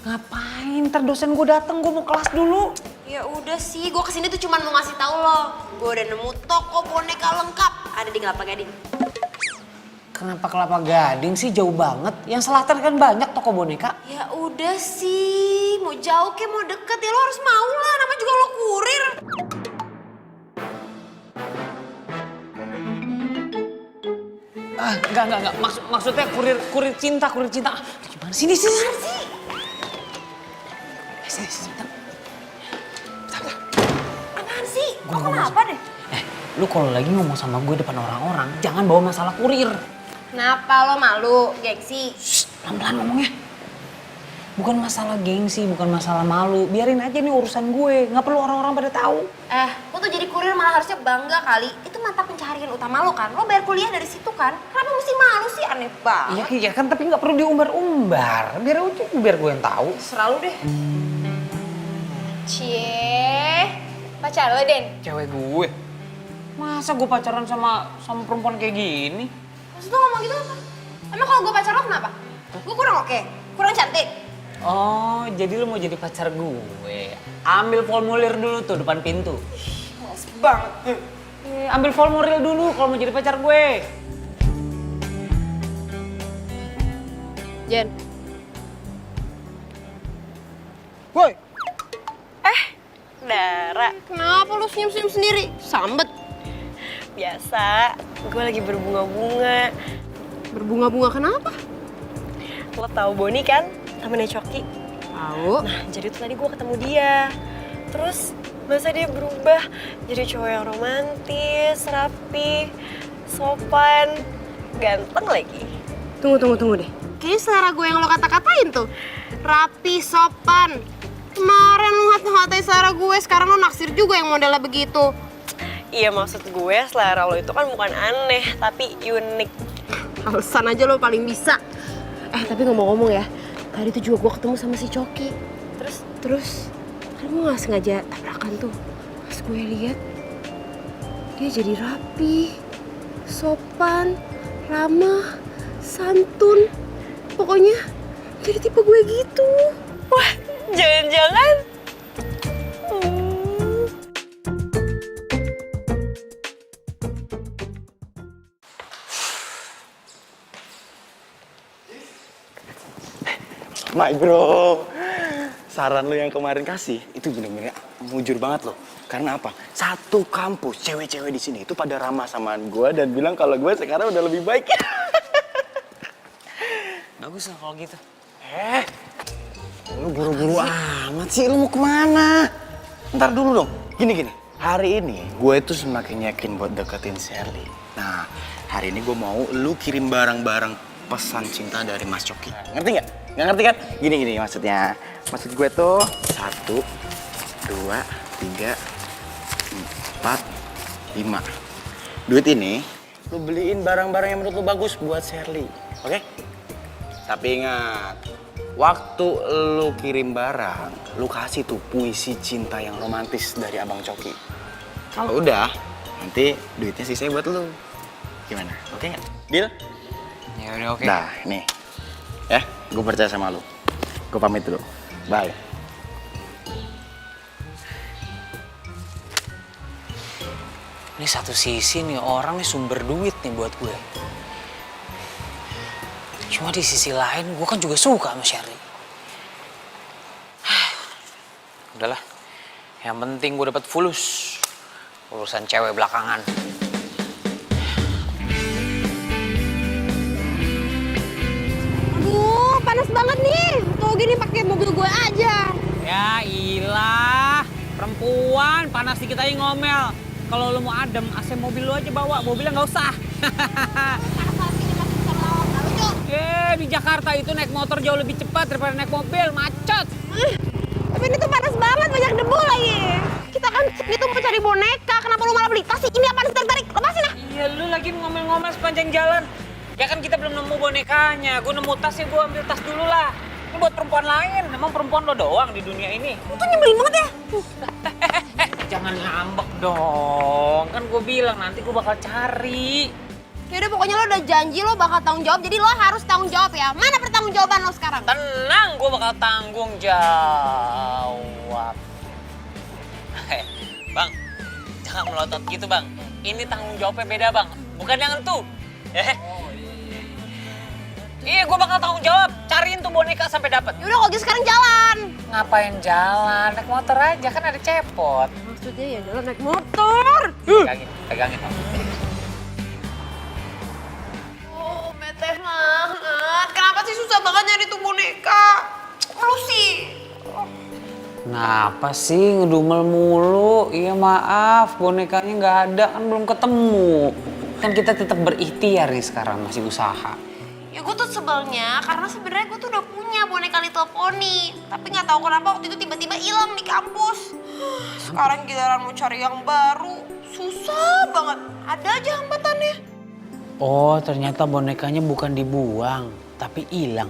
Ngapain? Ntar dosen gue dateng, gue mau kelas dulu. Ya udah sih, gue kesini tuh cuma mau ngasih tahu lo. Gue udah nemu toko boneka lengkap ada di Kelapa Gading. Kenapa Kelapa Gading sih jauh banget? Yang Selatan kan banyak toko boneka. Ya udah sih, mau jauh ke mau deket ya lo harus mau lah. Namanya juga lo kurir. Enggak. Maksudnya kurir cinta. Gimana sih? Sini. Apaan sih? Lo kenapa deh? Lu kalau lagi ngomong sama gue depan orang-orang, jangan bawa masalah kurir. Kenapa lo malu, gengsi? Pelan-pelan ngomongnya. Bukan masalah gengsi, bukan masalah malu. Biarin aja nih urusan gue. Nggak perlu orang-orang pada tahu. Lo tuh jadi kurir malah harusnya bangga kali. Itu mata pencaharian utama lo kan. Lo bayar kuliah dari situ kan. Kenapa mesti malu sih? Aneh banget. Iya kan, tapi nggak perlu diumbar-umbar. Biar gue yang tahu. Selalu deh. Cie, pacar lo, Den? Cewek gue. Masa gue pacaran sama perempuan kayak gini? Maksud lo ngomong gitu apa? Emang kalau gue pacar lo kenapa? Gue kurang oke? Kurang cantik? Oh, jadi lu mau jadi pacar gue. Ambil formulir dulu tuh depan pintu. Males banget. Ambil formulir dulu kalau mau jadi pacar gue. Jen. Woi, Dara, Kenapa lu senyum-senyum sendiri? Sambet. biasa. Gue lagi berbunga-bunga. Berbunga-bunga kenapa? Lo tahu Boni kan? Temennya Coki. Tahu. Nah, jadi tuh tadi gue ketemu dia. Terus masa dia berubah jadi cowok yang romantis, rapi, sopan, ganteng lagi. Tunggu deh. Kayaknya selera gue yang lo kata-katain tuh. Rapi, sopan. Kemarin lu ngatain selera gue, sekarang lo naksir juga yang modelnya begitu. Iya, maksud gue selera lo itu kan bukan aneh, tapi unik. Alasan aja lo paling bisa. Tapi ngomong-ngomong ya, tadi tuh juga gue ketemu sama si Coki. Terus kan gue gak sengaja tabrakan tuh. Pas gue lihat, dia jadi rapi, sopan, ramah, santun. Pokoknya jadi tipe gue gitu. Wah, jangan-jangan my bro. Saran lu yang kemarin kasih itu bener-bener mujur banget loh. Karena apa? Satu kampus cewek-cewek di sini itu pada ramah sama gue dan bilang kalau gue sekarang udah lebih baik. Bagus lah kalau gitu. Lu buru-buru amat sih, lu mau kemana? Ntar dulu dong, gini. Hari ini gue itu semakin yakin buat deketin Sherly. Nah, hari ini gue mau lu kirim barang-barang pesan cinta dari Mas Coki. Ngerti nggak? Nggak ngerti kan? Gini maksudnya. Maksud gue tuh 1, 2, 3, 4, 5. Duit ini lu beliin barang-barang yang menurut lu bagus buat Sherly, oke? Tapi ingat, waktu lu kirim barang, lu kasih tuh puisi cinta yang romantis dari Abang Coki. Kalau udah, nanti duitnya sisanya buat lu. Gimana? Oke nggak? Deal? Ya udah oke. Nah, nih. Ya, gue percaya sama lu. Gue pamit dulu. Bye. Ini satu sisi nih orang nih sumber duit nih buat gue. Cuma di sisi lain gue kan juga suka sama Sherly. Udahlah, yang penting gue dapat fulus. Urusan cewek belakangan. Aduh, panas banget nih. Tuh gini pakai mobil gue aja. Ya ilah, perempuan panas dikit aja ngomel. Kalau lu mau adem, AC mobil lu aja bawa, mobilnya nggak usah. Di Jakarta itu naik motor jauh lebih cepat daripada naik mobil, macet. Tapi ini tuh panas banget, banyak debu lagi. Kita kan itu mau cari boneka, kenapa lu malah beli tas sih? Ini apaan tarik? Lepasin ah. Iya, lu lagi ngomel-ngomel sepanjang jalan. Ya kan kita belum nemu bonekanya, gue nemu tas ya gue ambil tas dulu lah. Ini buat perempuan lain, emang perempuan lo doang di dunia ini. Lu tuh nyebelin banget ya. Jangan ngambek dong, kan gue bilang nanti gue bakal cari. Yaudah pokoknya lo udah janji lo bakal tanggung jawab, jadi lo harus tanggung jawab ya. Mana pertanggungjawaban lo sekarang? Tenang, gue bakal tanggung jawab. Bang, jangan melotot gitu bang. Ini tanggung jawabnya beda bang, bukan yang itu. Iya, gue bakal tanggung jawab. Cariin tuh boneka sampai dapat. Yaudah kalau gitu sekarang jalan. Ngapain jalan? Naik motor aja, kan ada cepot. Maksudnya ya jalan naik motor. Pegangin. Oh, bete banget. Kenapa sih susah banget nyari tuh boneka? Lu sih. Kenapa sih ngedumel mulu? Iya maaf, bonekanya nggak ada kan belum ketemu. Kan kita tetap berikhtiar nih sekarang, masih usaha. Ya gue tuh sebelnya karena sebenarnya gue tuh udah punya boneka Little Pony. Tapi nggak tahu kenapa waktu itu tiba-tiba hilang di kampus. Sekarang giliran mau cari yang baru, susah banget. Ada aja hambatannya. Oh, ternyata bonekanya bukan dibuang, tapi hilang.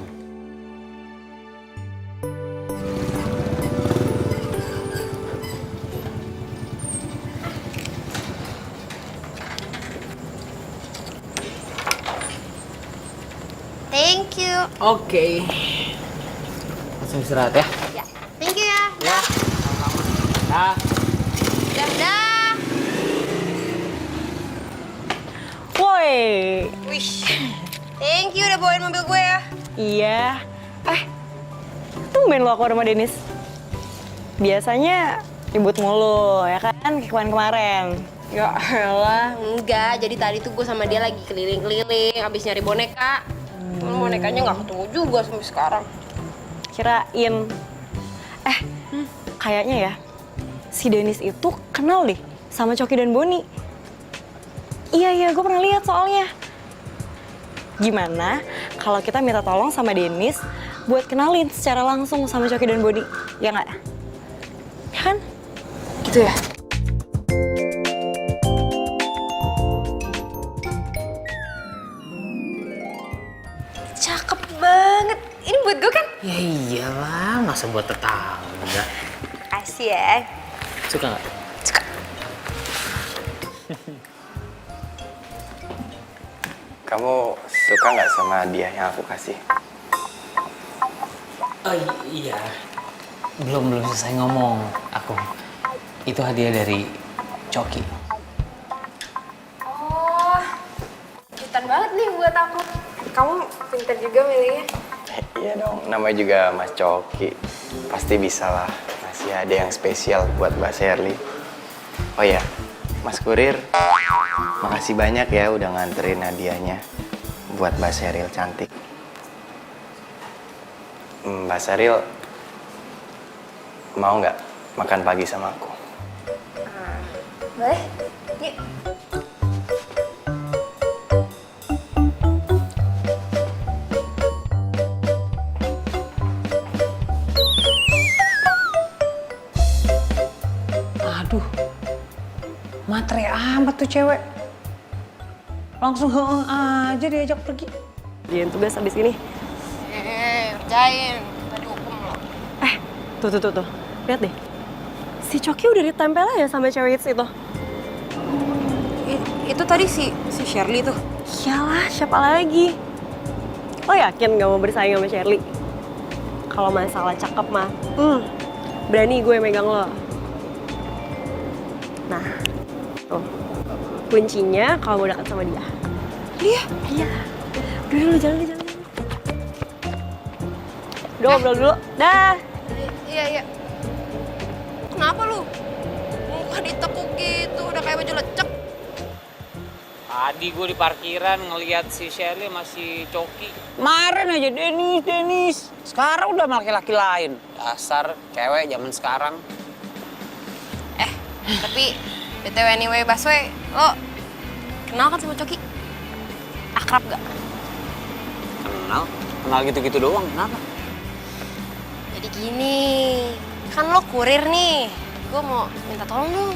Thank you. Oke. Langsung istirahat ya. Ya, thank you ya. Ya. Nah. Dah. Woi. Wih. Thank you udah bawain mobil gue ya. Iya. Tumben lo aku sama Denis. Biasanya ribut mulu, ya kan? Kayak kemarin-kemarin. Ya elah, enggak. Jadi tadi tuh gue sama dia lagi keliling-keliling abis nyari boneka. Cuman bonekanya nggak ketemu juga sampai sekarang. Kirain. Kayaknya ya, si Denis itu kenal deh sama Coki dan Boni. Iya, gue pernah lihat soalnya. Gimana kalau kita minta tolong sama Denis buat kenalin secara langsung sama Coki dan Boni? Ya nggak? Ya kan? Gitu ya? Cakep banget. Ini buat gue kan? Ya iyalah, masa buat tetangga. Kasih ya. Suka nggak? Suka. Kamu suka nggak sama hadiah yang aku kasih? Oh iya. Belum selesai ngomong aku. Itu hadiah dari Coki. Oh, kejutan banget nih buat aku. Kamu pintar juga milihnya. Iya dong, namanya juga Mas Coki. Pasti bisa lah ngasih hadiah yang spesial buat Mbak Sherly. Oh ya, Mas Kurir, makasih banyak ya udah nganterin hadiahnya buat Mbak Sheryl cantik. Mbak Sheryl, mau nggak makan pagi sama aku? Boleh? Yuk. Aduh, matre amat tuh cewek. Langsung heeh aja diajak pergi. Dian tugas abis ini. Kerjain. Tadi hukum lo. Tuh. Lihat deh. Si Coki udah ditempel aja sama cewek itu. Itu tadi si Sherly tuh. Iyalah, siapa lagi? Lo yakin gak mau bersaing sama Sherly? Kalau masalah cakep mah, berani gue megang lo. Nah, tuh. Kuncinya kalau mau dekat sama dia. Dia? Iya. Udah dulu, jalan. Udah ngobrol dulu. Dah. Iya. Kenapa lu? Muka ditekuk gitu, udah kayak baju lecek. Tadi gue di parkiran ngeliat si Sherly masih Coki. Kemarin aja Denis. Sekarang udah sama laki-laki lain. Dasar cewek zaman sekarang. Tapi BTW anyway, Baswe, lo kenal kan sama Coki? Akrab gak? Kenal gitu-gitu doang, kenapa? Jadi gini, kan lo kurir nih. Gue mau minta tolong dong.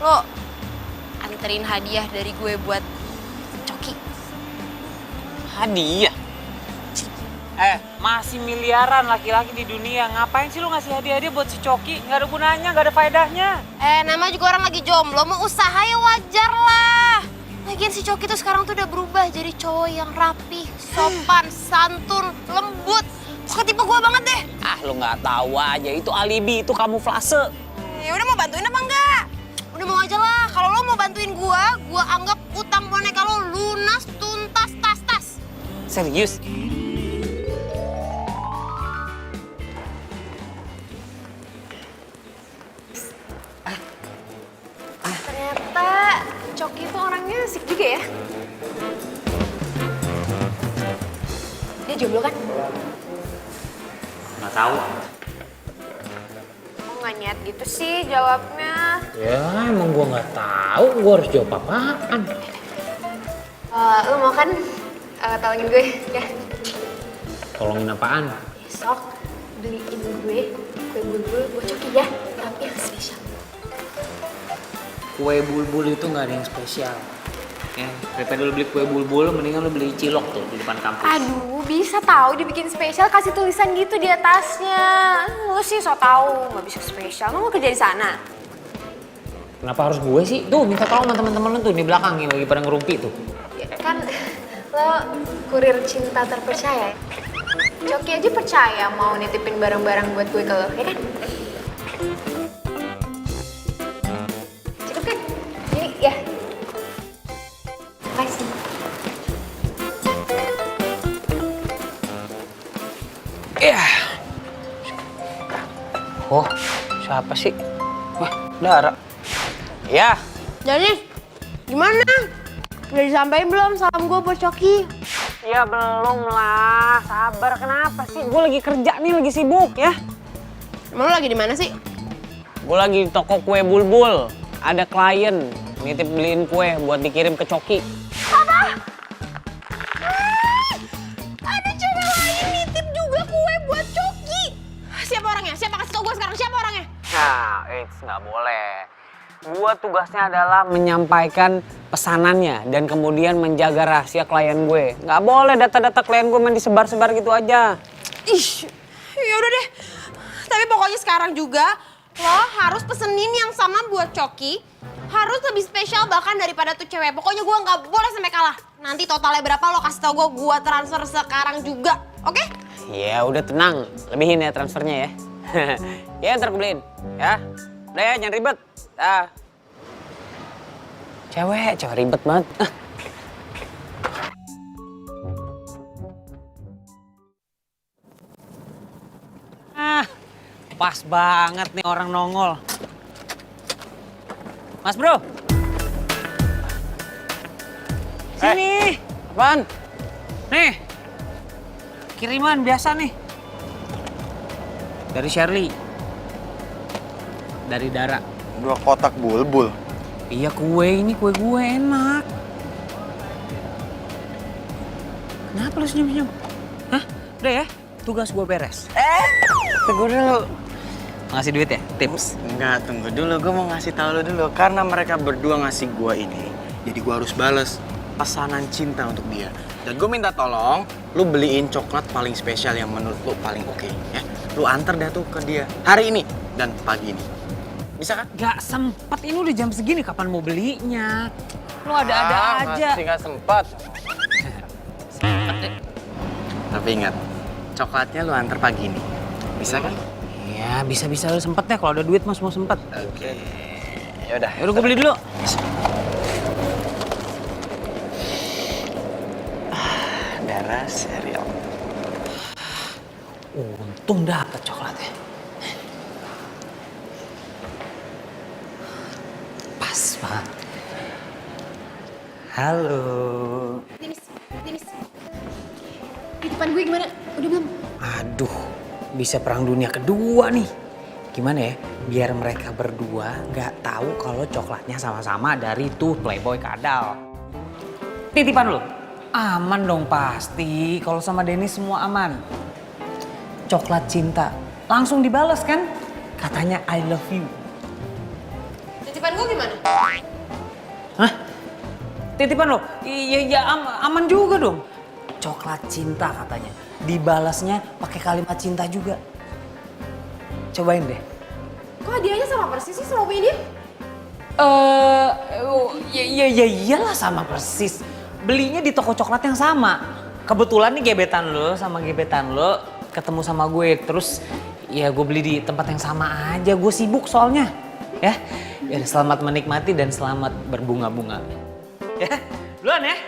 Lo anterin hadiah dari gue buat Coki. Hadiah? Masih miliaran laki-laki di dunia. Ngapain sih lu ngasih hadiah-hadiah buat si Coki? Nggak ada gunanya, nggak ada faedahnya. Namanya juga orang lagi jomblo, mau usaha ya wajar lah. Lagian si Coki tuh sekarang tuh udah berubah jadi cowok yang rapi, sopan, santun, lembut. Pokoknya tipe gue banget deh. Ah, lu nggak tahu aja. Itu alibi, itu kamuflase. Ya udah, mau bantuin apa enggak? Udah mau aja lah. Kalau lo mau bantuin gue anggap utang boneka lo lunas, tuntas, tas. Serius? Ternyata Coki itu orangnya asik juga ya. Dia jomblo kan? Nggak tahu. nggak niat gitu sih jawabnya? Ya emang gue nggak tahu gue harus jawab apaan. Lo mau kan tolongin gue ya? Tolongin apaan? Besok beliin gue kue bulbul buat Coki ya, tapi yang spesial. Kue bulbul itu nggak ada yang spesial. Ya, daripada lu beli kue bulbul, mendingan lu beli cilok tuh di depan kampus. Aduh, bisa tahu dibikin spesial, kasih tulisan gitu di atasnya. Lo sih so tau, nggak bisa spesial. Lo mau kerja di sana? Kenapa harus gue sih? Tuh minta tolong sama teman-teman lu tuh di belakang yang lagi pada ngerumpi tuh. Ya, kan lo kurir cinta terpercaya. Coki aja percaya mau nitipin barang-barang buat gue ke lo, ya kan? Cukup kan? Ini ya. Makasih. Ya. Oh, siapa sih? Wah, Dara. Ya. Jadi, gimana? Udah disampaikan belum salam gue buat Coki? Ya belum lah, sabar kenapa sih? Gue lagi kerja nih, lagi sibuk ya. Emang lo lagi di mana sih? Gue lagi di toko kue bulbul. Ada klien nitip beliin kue buat dikirim ke Coki. Ada cewek lain nitip juga kue buat Coki. Siapa orangnya? Siapa kasih tau gue sekarang? Siapa orangnya? Nah, it's nggak boleh. Gue tugasnya adalah menyampaikan pesanannya dan kemudian menjaga rahasia klien gue. Nggak boleh data-data klien gue main disebar-sebar gitu aja. Ih, ya udah deh. Tapi pokoknya sekarang juga lo harus pesenin yang sama buat Coki. Harus lebih spesial bahkan daripada tuh cewek. Pokoknya gue nggak boleh sampai kalah. Nanti totalnya berapa lo kasih tau gue transfer sekarang juga. Oke? Ya udah tenang, lebihin ya transfernya ya. Ya ntar gue beliin, ya. Udah ya, jangan ribet. Cewek ribet banget. Pas banget nih orang nongol. Mas bro. Sini. Apaan? Nih. Kiriman biasa nih. Dari Shirley. Dari Dara. 2 kotak bulbul. Iya ini kue gue enak. Kenapa lu senyum-senyum? Hah? Udah ya, tugas gue beres. Tunggu dulu. Ngasih duit ya? Tips? Enggak, tunggu dulu. Gue mau ngasih tahu lo dulu. Karena mereka berdua ngasih gue ini. Jadi gue harus bales pesanan cinta untuk dia. Dan gue minta tolong, lu beliin coklat paling spesial yang menurut lu paling oke. Ya. Lu antar dah tuh ke dia hari ini dan pagi ini. Bisa kan? Gak sempet, ini udah jam segini kapan mau belinya? Lu ada-ada aja. Masih gak sempat. Tapi ingat, coklatnya lu antar pagi ini. Bisa kan? Ya bisa-bisa lu sempet ya, kalau ada duit mas mau sempet. Oke. Yaudah. Yaudah gue beli dulu. Dara serial. Untung dapet coklatnya. Pas banget. Halo. Denis. Titipan gue gimana? Udah belum? Aduh, bisa perang dunia kedua nih. Gimana ya? Biar mereka berdua nggak tahu kalau coklatnya sama-sama dari tuh Playboy Kadal. Titipan lo? Aman dong pasti. Kalau sama Dennis semua aman. Coklat cinta. Langsung dibales kan? Katanya I love you. Titipan gue gimana? Hah? Titipan lo? Iya aman juga dong. Coklat cinta katanya. Dibalasnya pakai kalimat cinta juga. Cobain deh. Kok hadiahnya sama persis sih sama punya dia? Ya iyalah sama persis. Belinya di toko coklat yang sama. Kebetulan nih gebetan lo sama gebetan lo ketemu sama gue. Terus ya gue beli di tempat yang sama aja. Gue sibuk soalnya. Ya selamat menikmati dan selamat berbunga-bunga. Ya, duluan ya.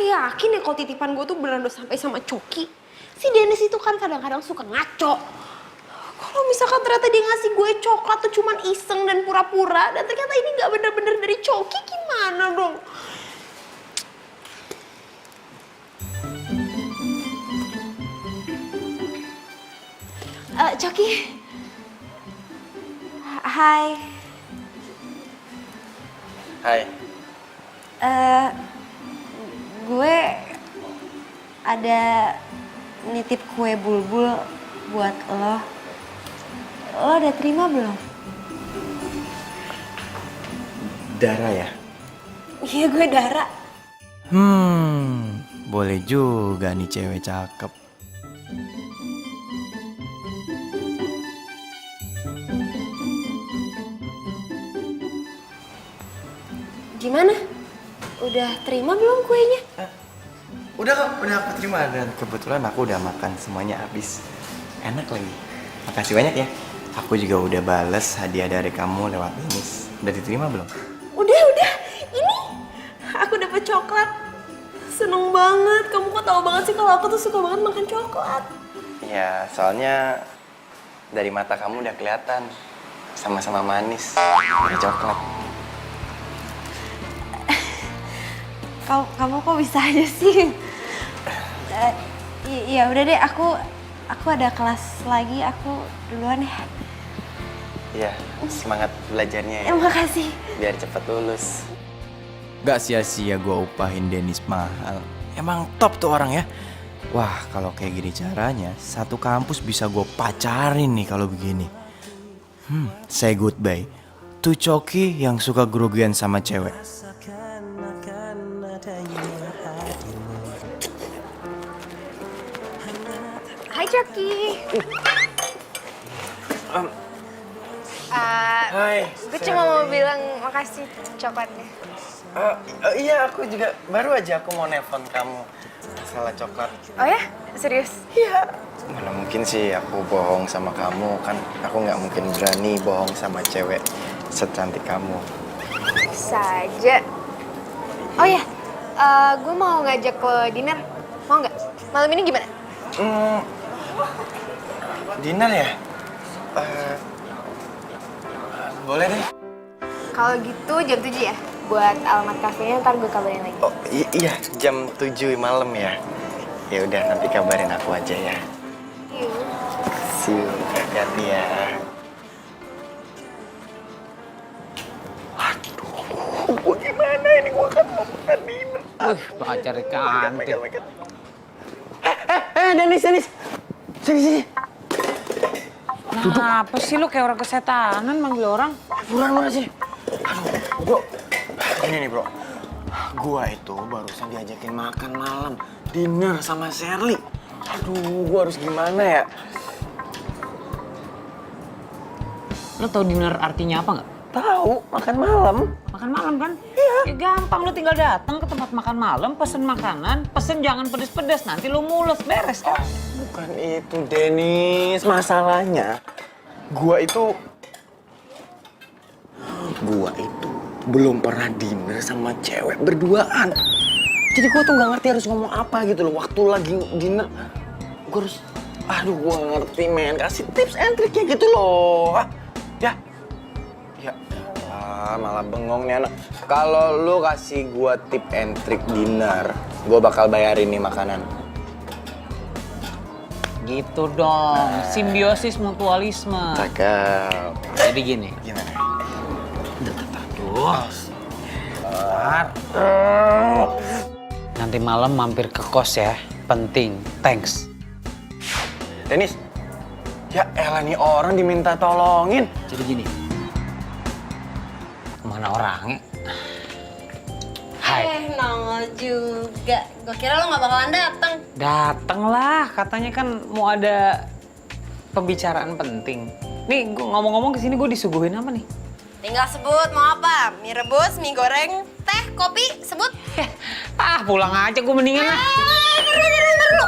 Yakin ya kalau titipan gue tuh beneran udah sampai sama Coki. Si Dennis itu kan kadang-kadang suka ngaco. Kalau misalkan ternyata dia ngasih gue coklat tuh cuman iseng dan pura-pura, dan ternyata ini nggak bener-bener dari Coki, gimana dong? Coki. Hai. Hai. Gue ada nitip kue bulbul buat lo. Lo udah terima belum? Dara ya? Iya, gue Dara. Boleh juga nih cewek cakep. Gimana? Udah terima belum kuenya? Udah kok, udah aku terima dan kebetulan aku udah makan semuanya habis. Enak lagi. Makasih banyak ya. Aku juga udah bales hadiah dari kamu lewat Denis. Udah diterima belum? Udah. Ini aku dapet coklat. Seneng banget. Kamu kok tahu banget sih kalau aku tuh suka banget makan coklat. Ya, soalnya dari mata kamu udah kelihatan sama-sama manis. Ada coklat. Kamu kok bisa aja sih? Iya udah deh, aku ada kelas lagi, aku duluan ya. Iya, semangat belajarnya ya. Makasih. Biar cepet lulus. Gak sia-sia gue upahin Denis mahal. Emang top tuh orang ya. Wah, kalau kayak gini caranya, satu kampus bisa gue pacarin nih kalau begini. Say goodbye to Coki yang suka grogian sama cewek. Hai Coki. Hai. Gue cuma mau bilang makasih coklatnya. Iya, aku juga baru aja aku mau nelfon kamu masalah coklat. Oh ya? Serius? Iya. Mana mungkin sih aku bohong sama kamu, kan aku nggak mungkin berani bohong sama cewek secantik kamu. Saja. Oh ya, gue mau ngajak ke dinner. Mau nggak? Malam ini gimana? Dinner ya? Boleh deh. Kalau gitu jam 7 ya? Buat alamat kafenya ntar gue kabarin lagi. Oh iya, jam 7 malam ya? Ya udah, nanti kabarin aku aja ya. Yuk. See you, hati-hati ya. Aduh, gue gimana ini? Gue kan mau makan dinner. Pacar cantik. Denis. Sini. Apa sih lu kayak orang kesetanan manggil orang? Buruan sini. Bro, ini nih bro. Gua itu barusan diajakin makan malam, dinner sama Sherly. Aduh, gua harus gimana ya? Lo tau dinner artinya apa nggak? Tahu, makan malam. Makan malam kan? Iya. Ya gampang, lo tinggal datang ke tempat makan malam, pesen makanan, pesen jangan pedes-pedes, nanti lo mules, beres kan? Bukan itu, Denis. Masalahnya, gua itu belum pernah dinner sama cewek berduaan. Jadi gua tuh nggak ngerti harus ngomong apa gitu loh. Waktu lagi dinner, gua harus, gua nggak ngerti men. Kasih tips and triknya gitu loh. Ya malah bengong nih anak. Kalau lu kasih gua tip and trick dinner, gua bakal bayarin nih makanan. Gitu dong, simbiosis mutualisme. Cakep. Jadi gini. Gimana? Tuh. Nanti malam mampir ke kos ya, penting. Thanks. Denis, ya elah nih orang diminta tolongin. Jadi gini. Mana orangnya? Hai. Nongol juga. Gue kira lo gak bakalan datang. Dateng lah, katanya kan mau ada pembicaraan penting. Nih, gue ngomong-ngomong kesini gue disuguhin apa nih? Tinggal sebut mau apa? Mie rebus, mie goreng, teh, kopi, sebut. Pulang aja gue mendingan lah. Ntar dulu.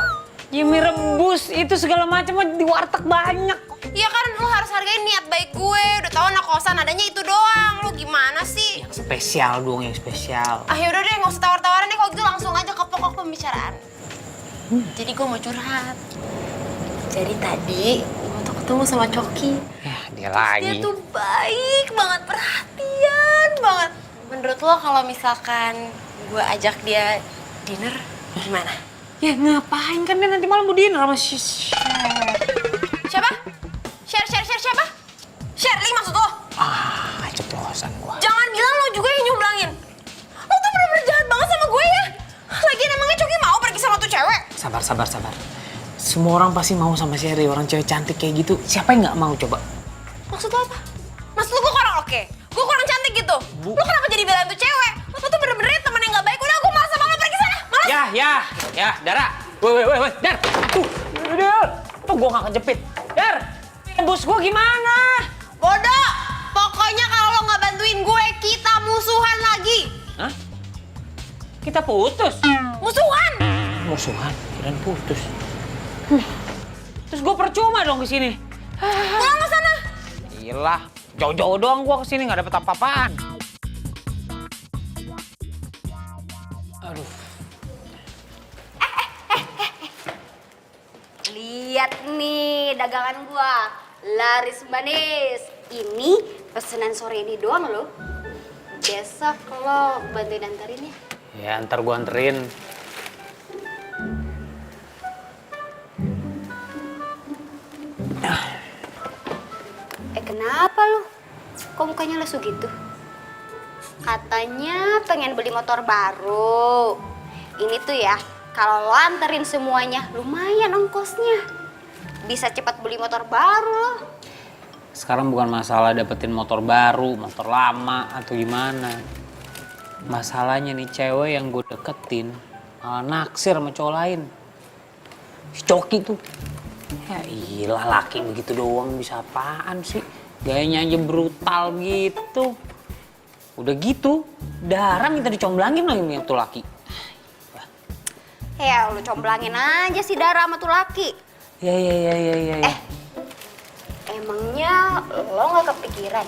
Ya mie rebus, itu segala macam di warteg banyak. Iya kan, lo harus hargain niat baik gue. Udah tau anak kosan adanya itu doang. Lo gimana sih? Yang spesial dong, yang spesial. Yaudah deh, gak usah tawar-tawaran deh. Kalau gitu langsung aja ke pokok pembicaraan. Jadi gue mau curhat. Jadi tadi, gue tuh ketemu sama Coki. Ya, dia Dia lagi. tuh baik banget, perhatian banget. Menurut lo kalau misalkan gue ajak dia dinner, gimana? Ya ngapain kan dia nanti malam mau dinner sama si Siapa? Share siapa? Shirley maksud lo? Ah, ceplosan gua. Jangan bilang lo juga yang nyumblangin. Lo tuh bener-bener jahat banget sama gue ya. Lagian emangnya Coki mau pergi sama tuh cewek? Sabar. Semua orang pasti mau sama Sherry, orang cewek cantik kayak gitu. Siapa yang nggak mau coba? Maksud lo apa? Maksud lo gue kurang oke? Gue kurang cantik gitu? Lo kenapa jadi belain tuh cewek? Lo tuh bener-bener temen yang gak baik. Udah gue malas sama lo, pergi sana. Malas. Ya, Dara. Woi, Dar. Dar. Tuh gua nggak kejepit. Dar, bos gua gimana? Bodoh. Pokoknya kalau lo gak bantuin gue, kita musuhan lagi. Hah? Kita putus? Musuhan. Musuhan? Kirain putus. Terus gua percuma dong kesini. Pulang ke sana. Gila, jauh-jauh doang gua kesini nggak dapet apa-apaan. Aduh. Lihat nih dagangan gua, laris manis. Ini pesanan sore ini doang loh. Besok lo bantuin antarin ya. Ya, ntar gua anterin. Kenapa lo? Kok mukanya lesu gitu? Katanya pengen beli motor baru. Ini tuh ya, kalau lo anterin semuanya, lumayan ongkosnya. Bisa cepat beli motor baru loh. Sekarang bukan masalah dapetin motor baru, motor lama, atau gimana. Masalahnya nih cewek yang gue deketin malah naksir sama cowok lain. Si Coki tuh. Ya iyalah, laki begitu doang bisa apaan sih? Gayanya aja brutal gitu. Udah gitu, Dara minta dicomblangin lagi nih tuh laki. Ya lo comblangin aja si Dara sama tuh laki. Ya. Emangnya lo gak kepikiran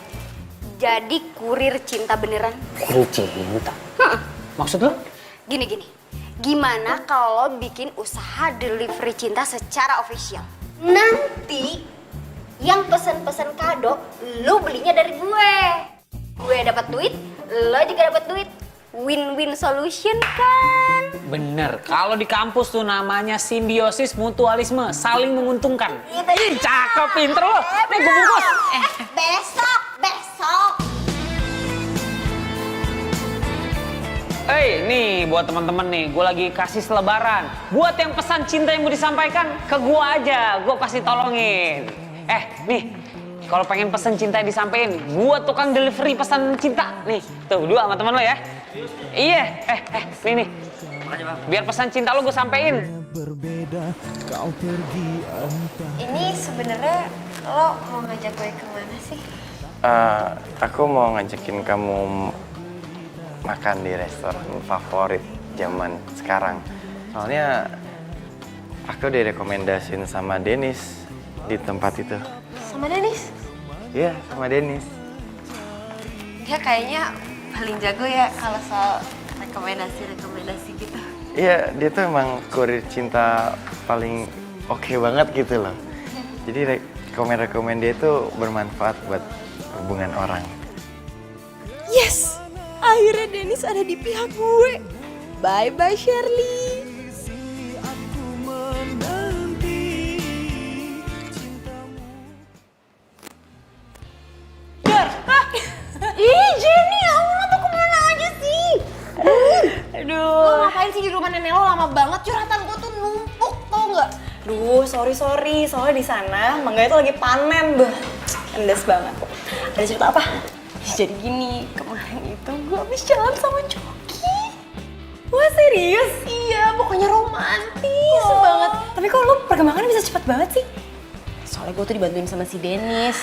jadi kurir cinta beneran? Kurir cinta? Maksud lo? Gini. Gimana kalau lo bikin usaha delivery cinta secara official? Nanti yang pesen-pesen kado, lo belinya dari gue. Gue dapat duit, lo juga dapat duit. Win-win solution kan? Bener, kalau di kampus tuh namanya simbiosis mutualisme, saling menguntungkan. Ih, cakep, pinter lo. Nih gue bungkus. Besok. Nih buat teman-teman nih, gue lagi kasih selebaran. Buat yang pesan cinta yang mau disampaikan, ke gue aja, gue pasti tolongin. Nih, kalau pengen pesan cinta yang disampaikan, gue tukang delivery pesan cinta. Nih, tuh dua sama teman lo ya. Iya, nih. Biar pesan cinta lo gue sampein. Ini sebenarnya lo mau ngajak gue kemana sih? Aku mau ngajakin kamu makan di restoran favorit zaman sekarang. Soalnya aku direkomendasiin sama Dennis di tempat itu. Sama Dennis? Iya, sama Dennis. Dia kayaknya paling jago ya kalau soal rekomendasi gitu. Iya, dia tuh emang kurir cinta paling oke banget gitu loh. Jadi rekomend dia itu bermanfaat buat hubungan orang. Yes! Akhirnya Dennis ada di pihak gue. Bye-bye Shirley. Ih Jenny, Allah tuh kemana aja sih? Aduh. Lo ngapain sih di rumah nenek lo lama banget? Curhatan gue tuh numpuk, tau gak? Duh, sorry. Soalnya di sana mangganya tuh lagi panen, endes banget. Ada cerita apa? Jadi gini, kemarin itu gue habis jalan sama Coki. Wah serius? Iya, pokoknya romantis banget. Tapi kok lo perkembangannya bisa cepat banget sih? Soalnya gue tuh dibantuin sama si Dennis.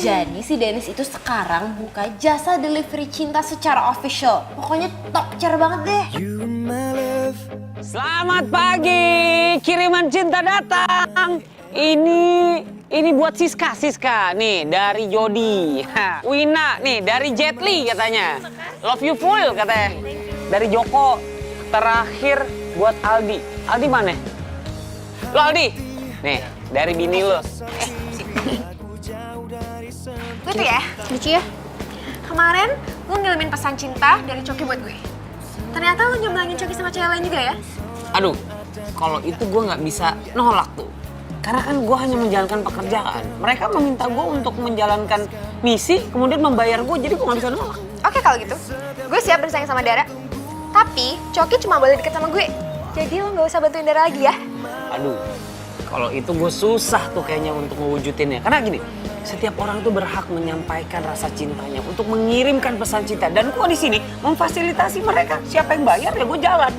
Jadi si Dennis itu sekarang buka jasa delivery cinta secara official. Pokoknya top tier banget deh. You my love. Selamat pagi, kiriman cinta datang. Ini buat Siska nih dari Jody. Wina nih dari Jet Li katanya. Love you full katanya. Dari Joko. Terakhir buat Aldi. Aldi mana? Lo Aldi? Nih dari bini lo. Itu ya, lucu ya. Kemarin gue ngirimin pesan cinta dari Coki buat gue. Ternyata lu nyemblangin Coki sama cewek lain juga ya? Aduh, kalau itu gue nggak bisa nolak tuh. Karena kan gue hanya menjalankan pekerjaan. Mereka meminta gue untuk menjalankan misi, kemudian membayar gue, jadi gue nggak bisa nolak. Oke kalau gitu, gue siap bersaing sama Dara. Tapi Coki cuma boleh deket sama gue. Jadi lo nggak usah bantuin Dara lagi ya. Aduh, kalau itu gue susah tuh kayaknya untuk mewujudinnya. Karena gini, setiap orang tuh berhak menyampaikan rasa cintanya untuk mengirimkan pesan cinta. Dan gue di sini memfasilitasi mereka. Siapa yang bayar ya gue jalan.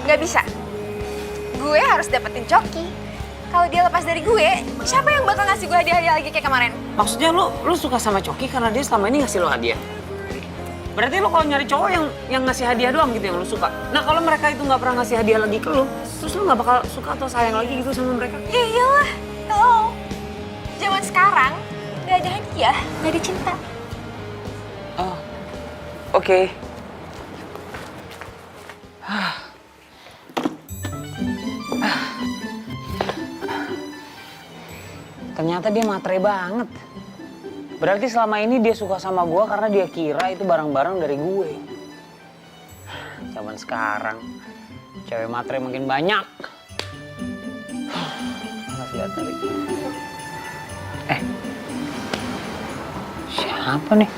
Nggak bisa. Gue harus dapetin Coki. Kalau dia lepas dari gue, siapa yang bakal ngasih gue hadiah-hadiah lagi kayak kemarin? Maksudnya lu suka sama Coki karena dia selama ini ngasih lo hadiah? Berarti lo kalau nyari cowok yang ngasih hadiah doang gitu yang lo suka. Nah kalau mereka itu nggak pernah ngasih hadiah lagi ke lo, terus lo nggak bakal suka atau sayang lagi gitu sama mereka? Ya iyalah. Hello. Zaman sekarang nggak ada hadiah, nggak ada cinta. Oh, oke. Ternyata dia matre banget. Berarti selama ini dia suka sama gue karena dia kira itu barang-barang dari gue. Zaman sekarang, cewek matre makin banyak. Harus lihat tadi. Siapa nih?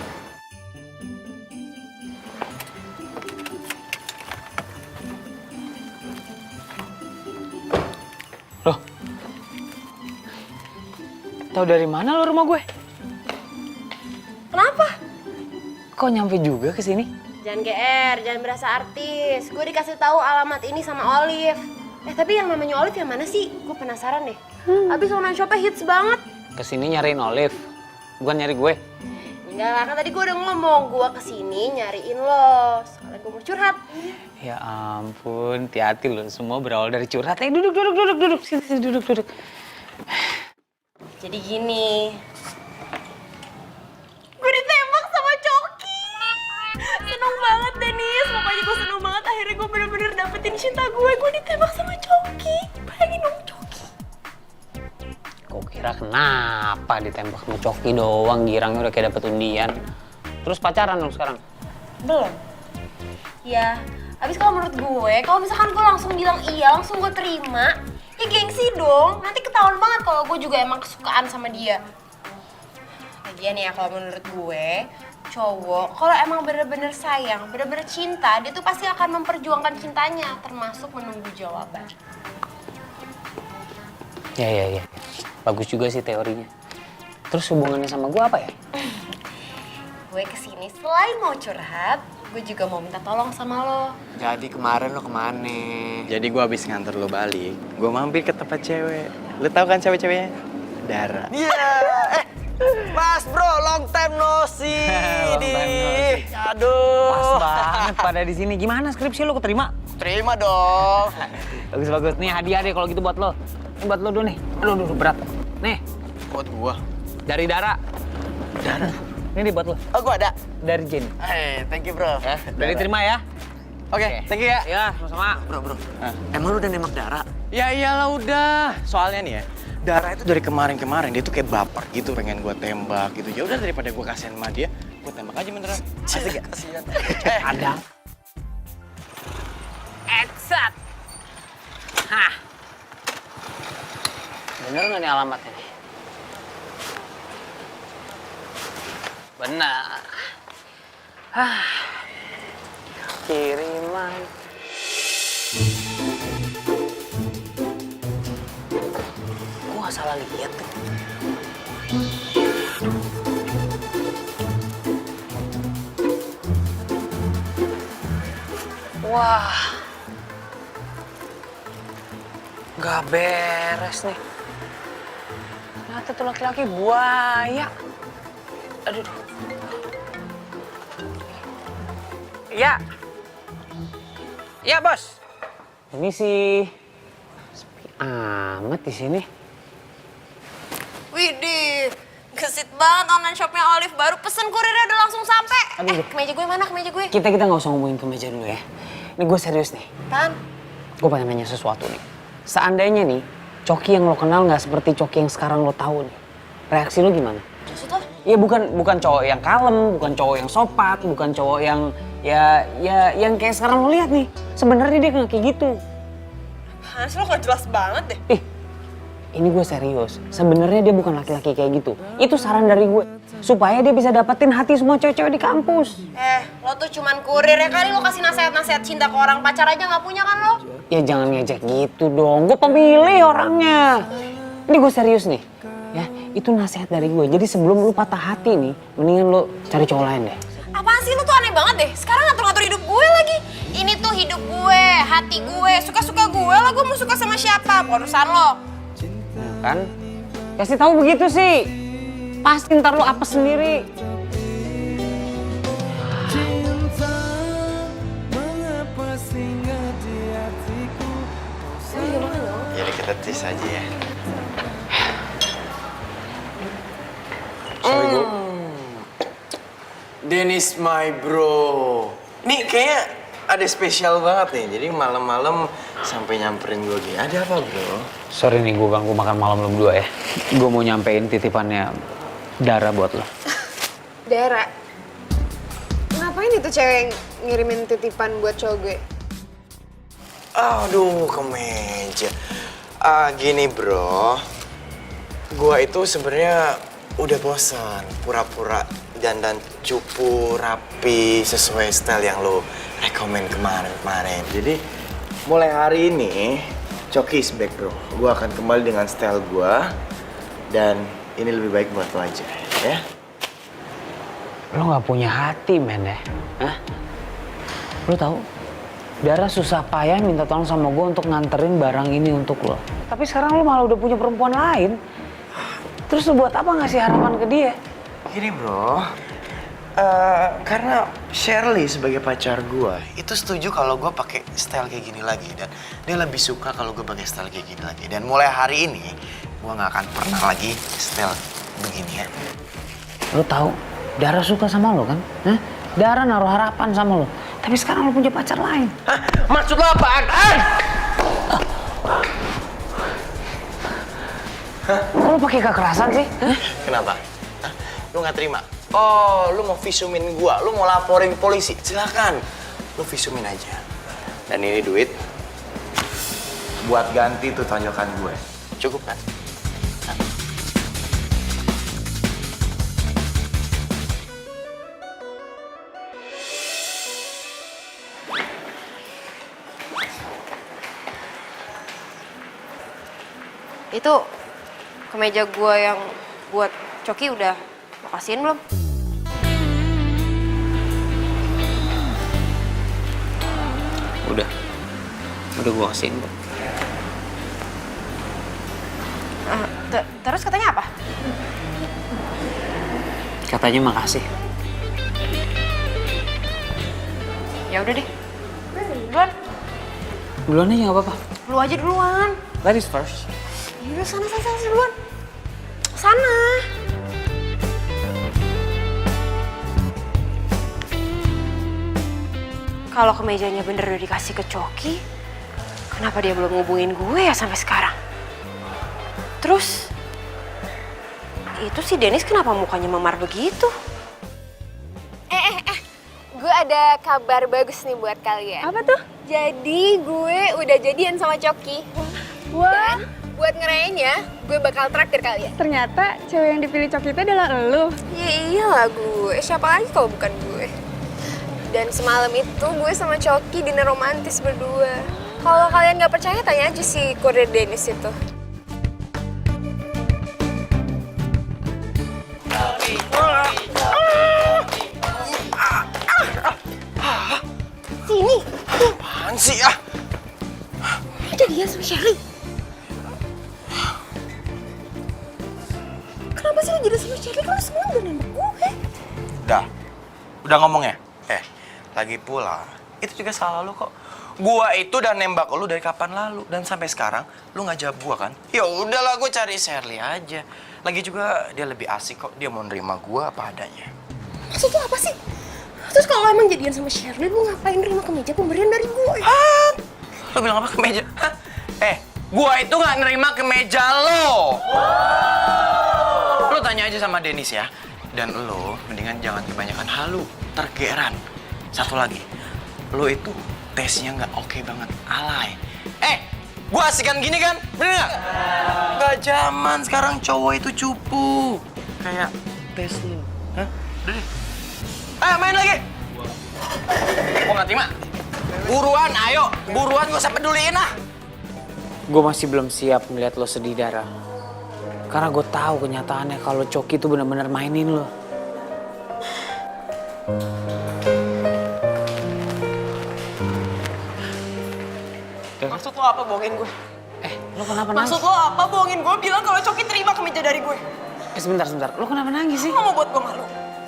Loh? Tahu dari mana lo rumah gue? Kenapa? Kok nyampe juga ke sini? Jangan GR, jangan berasa artis. Gue dikasih tahu alamat ini sama Olive. Tapi yang namanya Olive yang mana sih? Gue penasaran deh. Abis online shopnya hits banget. Kesini nyariin Olive, bukan nyari gue. Enggak lah, kan tadi gue udah ngomong. Gue kesini nyariin lo. Soalnya gue mau curhat. Ya ampun, hati-hati lo. Semua berawal dari curhat. Duduk. Sini, duduk. Jadi gini. Gue ditembak sama Coki. Seneng banget Denis. Pokoknya gue seneng banget. Akhirnya gue bener-bener dapetin cinta gue. Gue ditembak sama Coki. Bayangin dong Coki. Kok kira kenapa ditembak sama Coki doang, girangnya udah kayak dapet undian. Terus pacaran dong sekarang? Belum. Ya, abis kalau menurut gue, kalau misalkan gue langsung bilang iya, langsung gue terima, ya gengsi dong. Nanti ketahuan banget kalau gue juga emang kesukaan sama dia. Lagian ya, kalau menurut gue, cowok kalau emang bener-bener sayang, bener-bener cinta, dia tuh pasti akan memperjuangkan cintanya, termasuk menunggu jawaban. Ya. Bagus juga sih teorinya. Terus hubungannya sama gue apa ya? Gue kesini selain mau curhat, gue juga mau minta tolong sama lo. Jadi kemarin lo kemana? Jadi gue habis nganter lo balik, gue mampir ke tempat cewek. Lo tau kan cewek-ceweknya? Dara. Iya. Mas bro, long time no see. Aduh. Pas banget pada di sini. Gimana skripsi lo keterima? Terima dong. Bagus. Nih hadiah deh kalau gitu buat lo. Ini buat lo dulu nih. Aduh, berat. Nih. Buat gua. Dari Dara. Dara. Ini buat lo. Oh gua ada. Dari Jenny. Thank you bro. Ya, dari terima ya. Oke, thank you ya. Ya, sama-sama. Bro. Emang lu udah nembak Dara? Ya iyalah udah. Soalnya nih ya, Dara itu dari kemarin dia tuh kayak baper gitu, pengen gua tembak gitu. Ya udah daripada gua kasihan sama dia, gua tembak aja beneran. Asik gak? Kasihan. Ada. Exact. Hah. Bener nggak nih alamatnya? Benar. Kiriman. Gua salah lihat tuh. Wah. Gak beres nih. Ternyata tuh laki-laki buaya. Aduh. Iya. Iya, Bos. Ini sih sepi amat di sini. Widih, gesit banget online shopnya Olive. Baru pesen kurirnya udah langsung sampai. Aduh. Kemeja gue mana? Kemeja gue? Kita nggak usah ngomongin kemeja dulu ya. Ini gue serius nih. Tan. Gue pengen nanya sesuatu nih. Seandainya nih, Coki yang lo kenal nggak seperti Coki yang sekarang lo tahu nih. Reaksi lo gimana? Maksud lo? Ya bukan cowok yang kalem, bukan cowok yang sopat, bukan cowok yang yang kayak sekarang lo lihat nih. Sebenarnya dia nggak kayak gitu. Apaan sih, lo gak jelas banget deh. Ini gue serius. Sebenarnya dia bukan laki-laki kayak gitu. Itu saran dari gue supaya dia bisa dapetin hati semua cewek-cewek di kampus. Lo tuh cuman kurir ya kali, lo kasih nasihat-nasihat cinta ke orang, pacar aja nggak punya kan lo? Ya jangan ngejek gitu dong. Gue pemilih orangnya. Ini gue serius nih. Ya, itu nasihat dari gue. Jadi sebelum lu patah hati nih, mendingan lu cari cowok lain deh. Apaan sih, lo tuh aneh banget deh. Sekarang ngatur-ngatur hidup gue lagi. Ini tuh hidup gue, hati gue, suka-suka gue lah. Gue mau suka sama siapa, urusan lo. Kan? Kasih tahu begitu sih. Pasti ntar lu apa sendiri. Cinta, mengapa singgah di hatiku? Jadi kita tes aja ya. Dennis my bro. Nih kayaknya ada spesial banget nih. Jadi malam-malam sampai nyamperin gue gini. Ada apa bro? Sorry nih gue ganggu makan malam lu berdua ya. Gue mau nyampein titipannya Dara buat lo. Dara, ngapain itu cewek yang ngirimin titipan buat cowok gue? Aduh, kemeja. Gini bro, gua itu sebenarnya udah bosan pura-pura dandan cupu rapi sesuai style yang lo rekomen kemarin. Jadi mulai hari ini Coki is back bro. Gua akan kembali dengan style gua dan ini lebih baik buat lo aja, ya. Lo gak punya hati men ya? Hah? Lo tahu? Dara susah payah minta tolong sama gue untuk nganterin barang ini untuk lo. Tapi sekarang lo malah udah punya perempuan lain. Terus lo buat apa ngasih harapan ke dia? Gini bro, karena Shirley sebagai pacar gue itu setuju kalau gue pakai style kayak gini lagi dan dia lebih suka kalau gue pakai style kayak gini lagi. Dan mulai hari ini gue nggak akan pernah lagi style beginian. Lo tahu, Dara suka sama lo kan? Hah? Dara naruh harapan sama lo. Tapi sekarang lo punya pacar lain. Hah? Maksud lo apaan? Kok lo pakai kekerasan sih? Hah? Kenapa? Hah? Lu nggak terima? Oh, lu mau visumin gua, lu mau laporin polisi? Silakan, lu visumin aja. Dan ini duit buat ganti tuh tonjokan gue. Cukup kan? Hah? Itu kemeja gue yang buat Coki udah lo kasihin belum? Udah gue kasihin. Terus katanya apa? Katanya makasih. Ya udah deh. Duluan. Duluan aja nggak apa-apa. Lu aja duluan. Ladies first. Yaudah sana duluan. Sana. Kalau kemejanya bener udah dikasih ke Coki, kenapa dia belum ngubungin gue ya sampai sekarang? Terus, itu si Dennis kenapa mukanya memar begitu? Gue ada kabar bagus nih buat kalian. Apa tuh? Jadi gue udah jadian sama Coki. Wah, Dan buat ngerayainnya, gue bakal traktir kalian. ternyata cewek yang dipilih Coki itu adalah elu. Ya iyalah gue, siapa lagi kalau bukan gue. Dan semalam itu gue sama Coki dinner romantis berdua. Kalau kalian gak percaya, tanya aja si kurir Dennis itu. Sini, Apaan sih ah? ada dia sama Shirley. Kenapa sih lo jadi sama Shirley kalau semua udah nembak gue? Udah ngomong ya? Lagi pula, itu juga salah lu kok. Gua itu udah nembak lu dari kapan lalu dan sampai sekarang lu nggak jawab gua kan? Ya udahlah, gua cari Shirley aja. Lagi juga dia lebih asik kok, dia mau nerima gua apa adanya. Maksud lo apa sih? Terus kalau emang jadian sama Shirley, lu ngapain nerima kemeja pemberian dari gue? Lu bilang apa kemeja? Hah? Gua itu nggak nerima kemeja lo. Lu tanya aja sama Dennis ya. Dan lo mendingan jangan kebanyakan halu, tergeran. Satu lagi, lo itu tesnya nggak oke banget, alay. Gua asikan gini kan, bener nggak? Nggak zaman sekarang cowok itu cupu. Kayak tes lo. Hah? Udah deh. Ayo main lagi. Gua nggak terima. Buruan, ayo. Buruan, gak usah peduliin ah. Gue masih belum siap melihat lo sedih, Dara. Karena gue tahu kenyataannya kalau Coki itu benar-benar mainin lo. Maksud lo apa bohongin gue? Lo kenapa nangis? Maksud lo apa bohongin gue bilang kalau Coki terima kemeja dari gue? Sebentar. Lo kenapa nangis sih? Lo mau buat gue malu?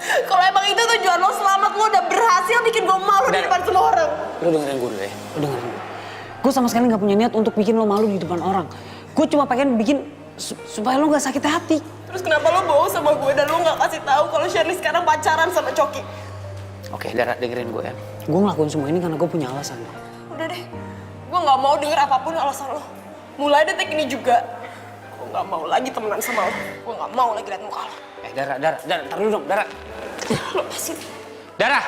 Kalau emang itu tujuan lo selamat, lo udah berhasil bikin gue malu di depan semua orang. Lo dengerin gue dulu ya. Lo dengerin gue. Gue sama sekali gak punya niat untuk bikin lo malu di depan orang. Gue cuma pengen bikin supaya lo gak sakit hati. Terus kenapa lo bohong sama gue dan lo gak kasih tahu kalau Shirley sekarang pacaran sama Coki? Oke, Dara, dengerin gue ya. Gue ngelakuin semua ini karena gue punya alasan. Udah deh, gue gak mau denger apapun alasan lo. Mulai detik ini juga, gue gak mau lagi temenan sama lo. Gue gak mau lagi liat muka lo. Dara, ntar dulu dong, Dara. Lepasin. Dara!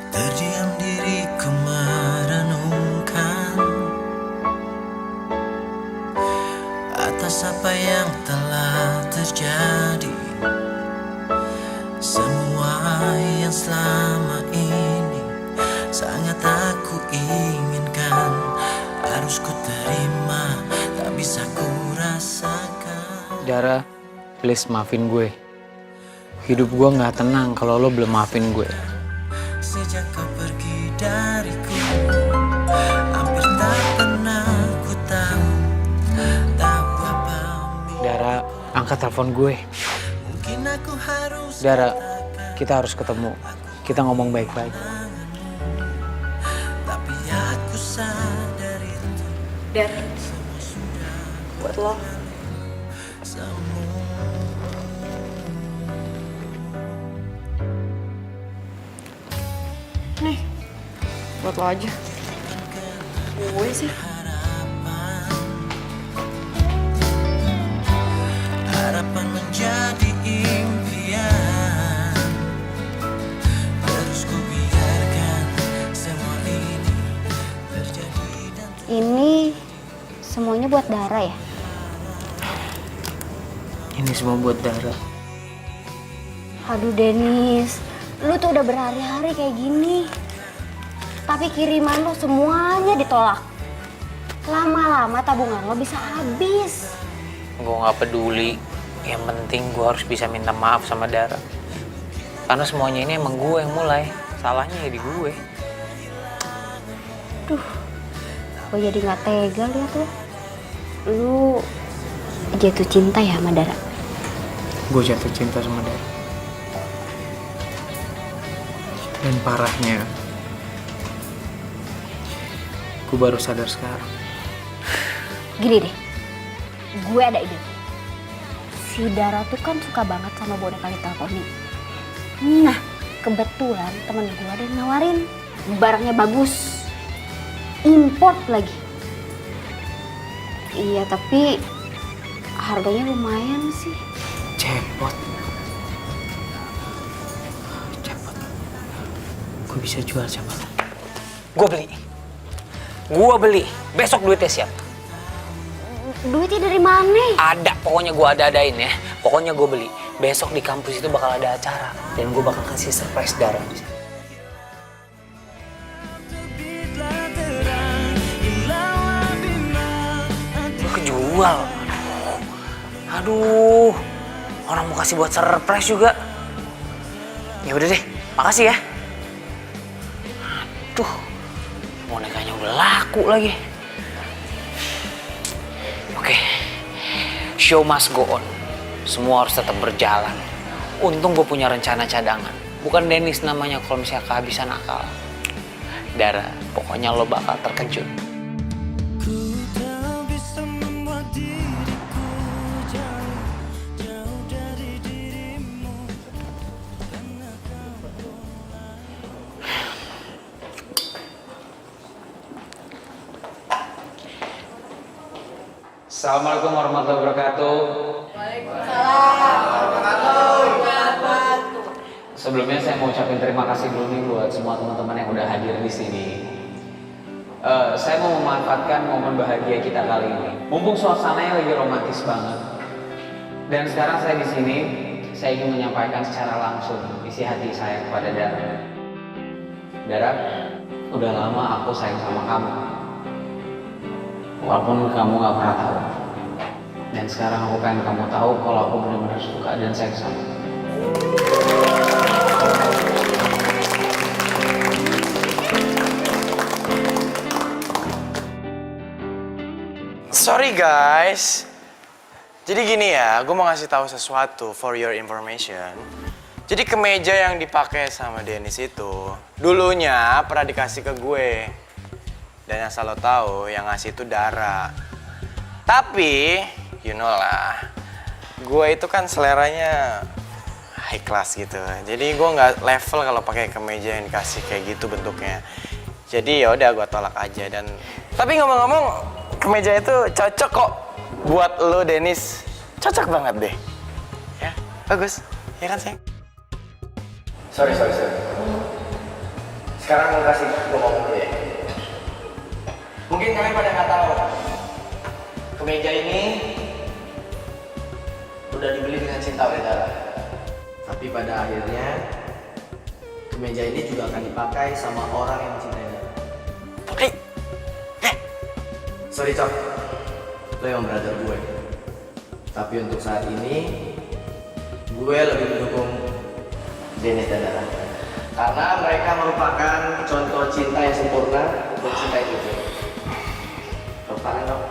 Terdiam diriku merenungkan atas apa yang telah terjadi. Semua yang selama ini sangat aku inginkan, harus ku terima, tak bisa ku rasakan. Dara, please maafin gue. Hidup gue gak tenang kalau lo belum maafin gue. Sejak kau pergi dariku, hampir tak pernah ku tahu apa. Dara, angkat telepon gue. Mungkin aku harus Dara, kita harus ketemu. Kita ngomong baik-baik. tapi aku sadar itu Dan, buat lo. Nih, buat lo aja. Gue sih. harapan menjadi impian, terus ku biarkan semua ini terjadi dan Ini semuanya buat Dara ya? Ini semua buat Dara. Aduh Denis, lu tuh udah berhari-hari kayak gini. Tapi kiriman lu semuanya ditolak. Lama-lama tabungan lo bisa habis. Gue gak peduli. Yang penting gue harus bisa minta maaf sama Dara. Karena semuanya ini emang gue yang mulai. Salahnya ya di gue. Duh, gue jadi gak tega liat lo. Lu jatuh cinta ya sama Dara? Gue jatuh cinta sama Dara. Dan parahnya, gue baru sadar sekarang. Gini deh, gue ada ide. Si Dara tuh kan suka banget sama boneka Little Pony. Nah, kebetulan temen gue ada yang nawarin. Barangnya bagus. Import lagi. Iya, tapi harganya lumayan sih. Cepot. Gue bisa jual siapa? Gue beli. Besok duitnya siap. Duitnya dari mana? Ada, pokoknya gue ada-adain ya. Pokoknya gue beli. Besok di kampus itu bakal ada acara. Dan gue bakal kasih surprise Dara di sana. Gue kejual. Aduh. Orang mau kasih buat surprise juga. Ya udah deh, makasih ya. Aduh. Bonekanya udah laku lagi. Oke, show must go on. Semua harus tetap berjalan. Untung gue punya rencana cadangan. Bukan Dennis namanya kalau misalnya kehabisan akal. Dara, pokoknya lo bakal terkejut. Assalamualaikum warahmatullahi wabarakatuh. Sebelumnya saya mau ucapin terima kasih dulu nih buat semua teman-teman yang udah hadir di sini. Saya mau memanfaatkan momen bahagia kita kali ini. Mumpung suasananya lagi romantis banget. Dan sekarang saya di sini, saya ingin menyampaikan secara langsung isi hati saya kepada Dara. Dara, udah lama aku sayang sama kamu. Walaupun kamu gak pernah tahu. Dan sekarang aku pengen kamu tahu kalau aku benar-benar suka dan sayang sama kamu. Sorry guys. Jadi gini ya, gue mau ngasih tahu sesuatu for your information. Jadi kemeja yang dipakai sama Dennis itu dulunya pernah dikasih ke gue. Dan asal lo tahu, yang ngasih itu Dara. Tapi, you know lah, gue itu kan seleranya high class gitu. Jadi gue nggak level kalau pakai kemeja yang dikasih kayak gitu bentuknya. Jadi ya udah gue tolak aja. Dan tapi ngomong-ngomong, kemeja itu cocok kok buat lo Dennis. Cocok banget deh. Ya, bagus. Ya kan sayang? Sorry. Sekarang gue kasih gue ngomong dulu ya. Mungkin kalian pada nggak tahu, kemeja ini udah dibeli dengan cinta oleh Dara. Tapi pada akhirnya, kemeja ini juga akan dipakai sama orang yang mencintai Dara. Oke. Sorry Cok, lo yang brother gue. Tapi untuk saat ini, gue lebih mendukung Dennis dan Dara. Karena mereka merupakan contoh cinta yang sempurna untuk cinta itu. Tangan dong.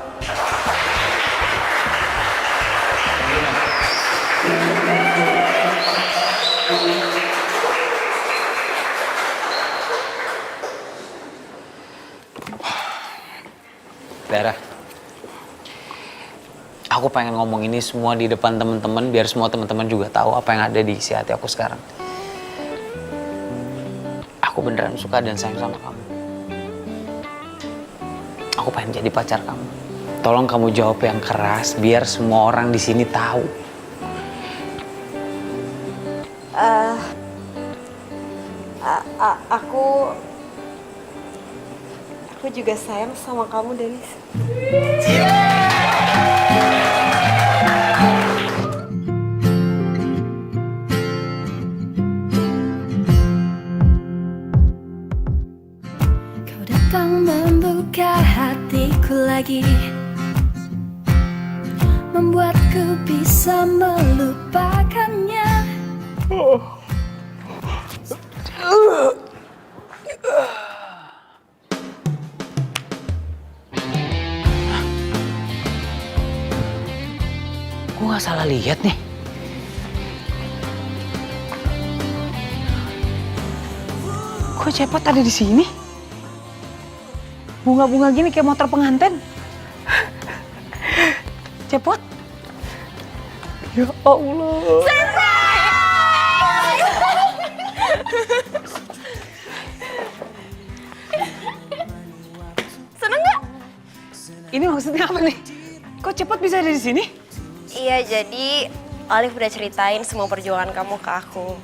Dara, aku pengen ngomong ini semua di depan teman-teman biar semua teman-teman juga tahu apa yang ada di isi hati aku sekarang. Aku beneran suka dan sayang sama kamu. Aku pengen jadi pacar kamu. Tolong kamu jawab yang keras biar semua orang di sini tahu. Aku juga sayang sama kamu, Dennis. Kau datang membuka hatiku lagi, membuatku bisa melupakannya. Gue nggak salah lihat nih. Kok Cepot ada di sini? Bunga-bunga gini kayak motor pengantin. Cepot? Ya Allah. Seneng nggak? Ini maksudnya apa nih? Kok Cepot bisa ada di sini? Iya, jadi Olive udah ceritain semua perjuangan kamu ke aku.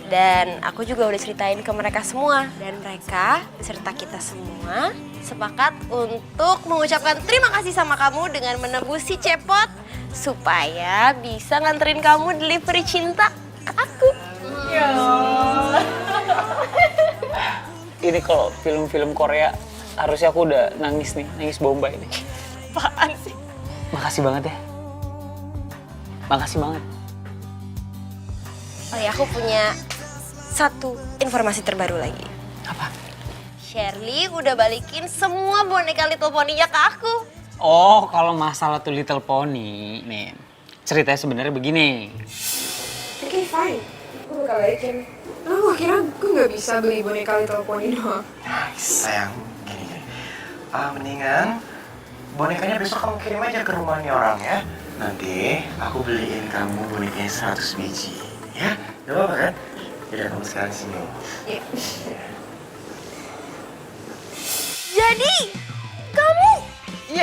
Dan aku juga udah ceritain ke mereka semua. Dan mereka, beserta kita semua, sepakat untuk mengucapkan terima kasih sama kamu dengan menebus si Cepot supaya bisa nganterin kamu delivery cinta ke aku. Ini kalau film-film Korea, harusnya aku udah nangis nih, nangis bombay nih. Apaan sih? Makasih banget ya. Makasih banget. Oh ya, aku punya satu informasi terbaru lagi. Apa? Shirley udah balikin semua boneka Little Pony-nya ke aku. Oh, kalau masalah tuh Little Pony, nih ceritanya sebenarnya begini. Oke, fine. Gue bakal balikin. Lo kira gue nggak bisa beli boneka Little Pony doang? Sayang, gini. Mendingan bonekanya besok kamu kirim aja ke rumahnya orang ya. Nanti aku beliin kamu bonekanya 100 biji. Ya, gak apa-apa kan? Yaudah, kamu sekarang sini. Iya. Jadi, kamu?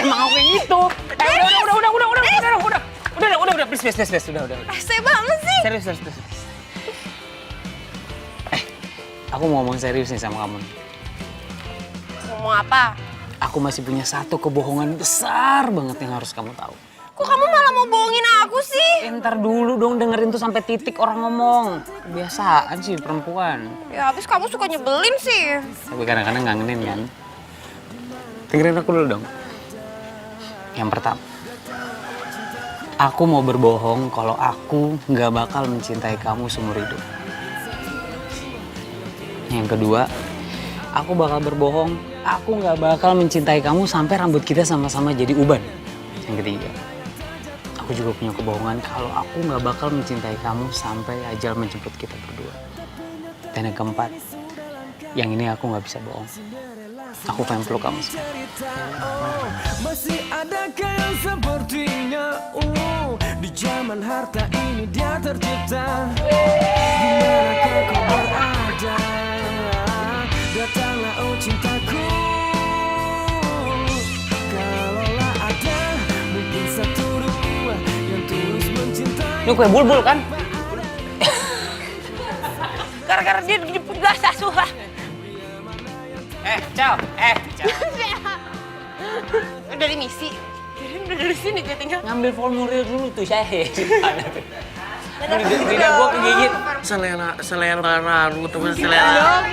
emang aku kayak gitu. Udah, please, udah. Saya banget sih. Serius. Aku mau ngomong serius nih sama kamu. Ngomong apa? Aku masih punya satu kebohongan besar banget yang harus kamu tahu. Kok kamu malah mau bohongin aku sih? Ntar dulu dong dengerin tuh sampai titik orang ngomong. Kebiasaan sih perempuan. Ya habis kamu suka nyebelin sih. Tapi kadang-kadang ngangenin kan. Dengerin aku dulu dong. Yang pertama, aku mau berbohong kalau aku nggak bakal mencintai kamu seumur hidup. Yang kedua, aku bakal berbohong, aku nggak bakal mencintai kamu sampai rambut kita sama-sama jadi uban. Yang ketiga, aku juga punya kebohongan kalau aku nggak bakal mencintai kamu sampai ajal menjemput kita berdua. Dan yang keempat, yang ini aku nggak bisa bohong. Aku pengen peluk kamu sekarang. Masih adakah yang sepertinya di zaman harta ini dia tercipta. Dimanakah kau berada? Datanglah oh cintaku. Kalaulah ada mungkin satu dua yang tulus mencintai. Ini kue bulbul kan? Gara-gara dia dijemput gak susah. Ciao. Dari misi. Udah dari sini gue tinggal. Ngambil formulir dulu tuh, saya. Lidah gua kegigit. Selera Naruto, selera.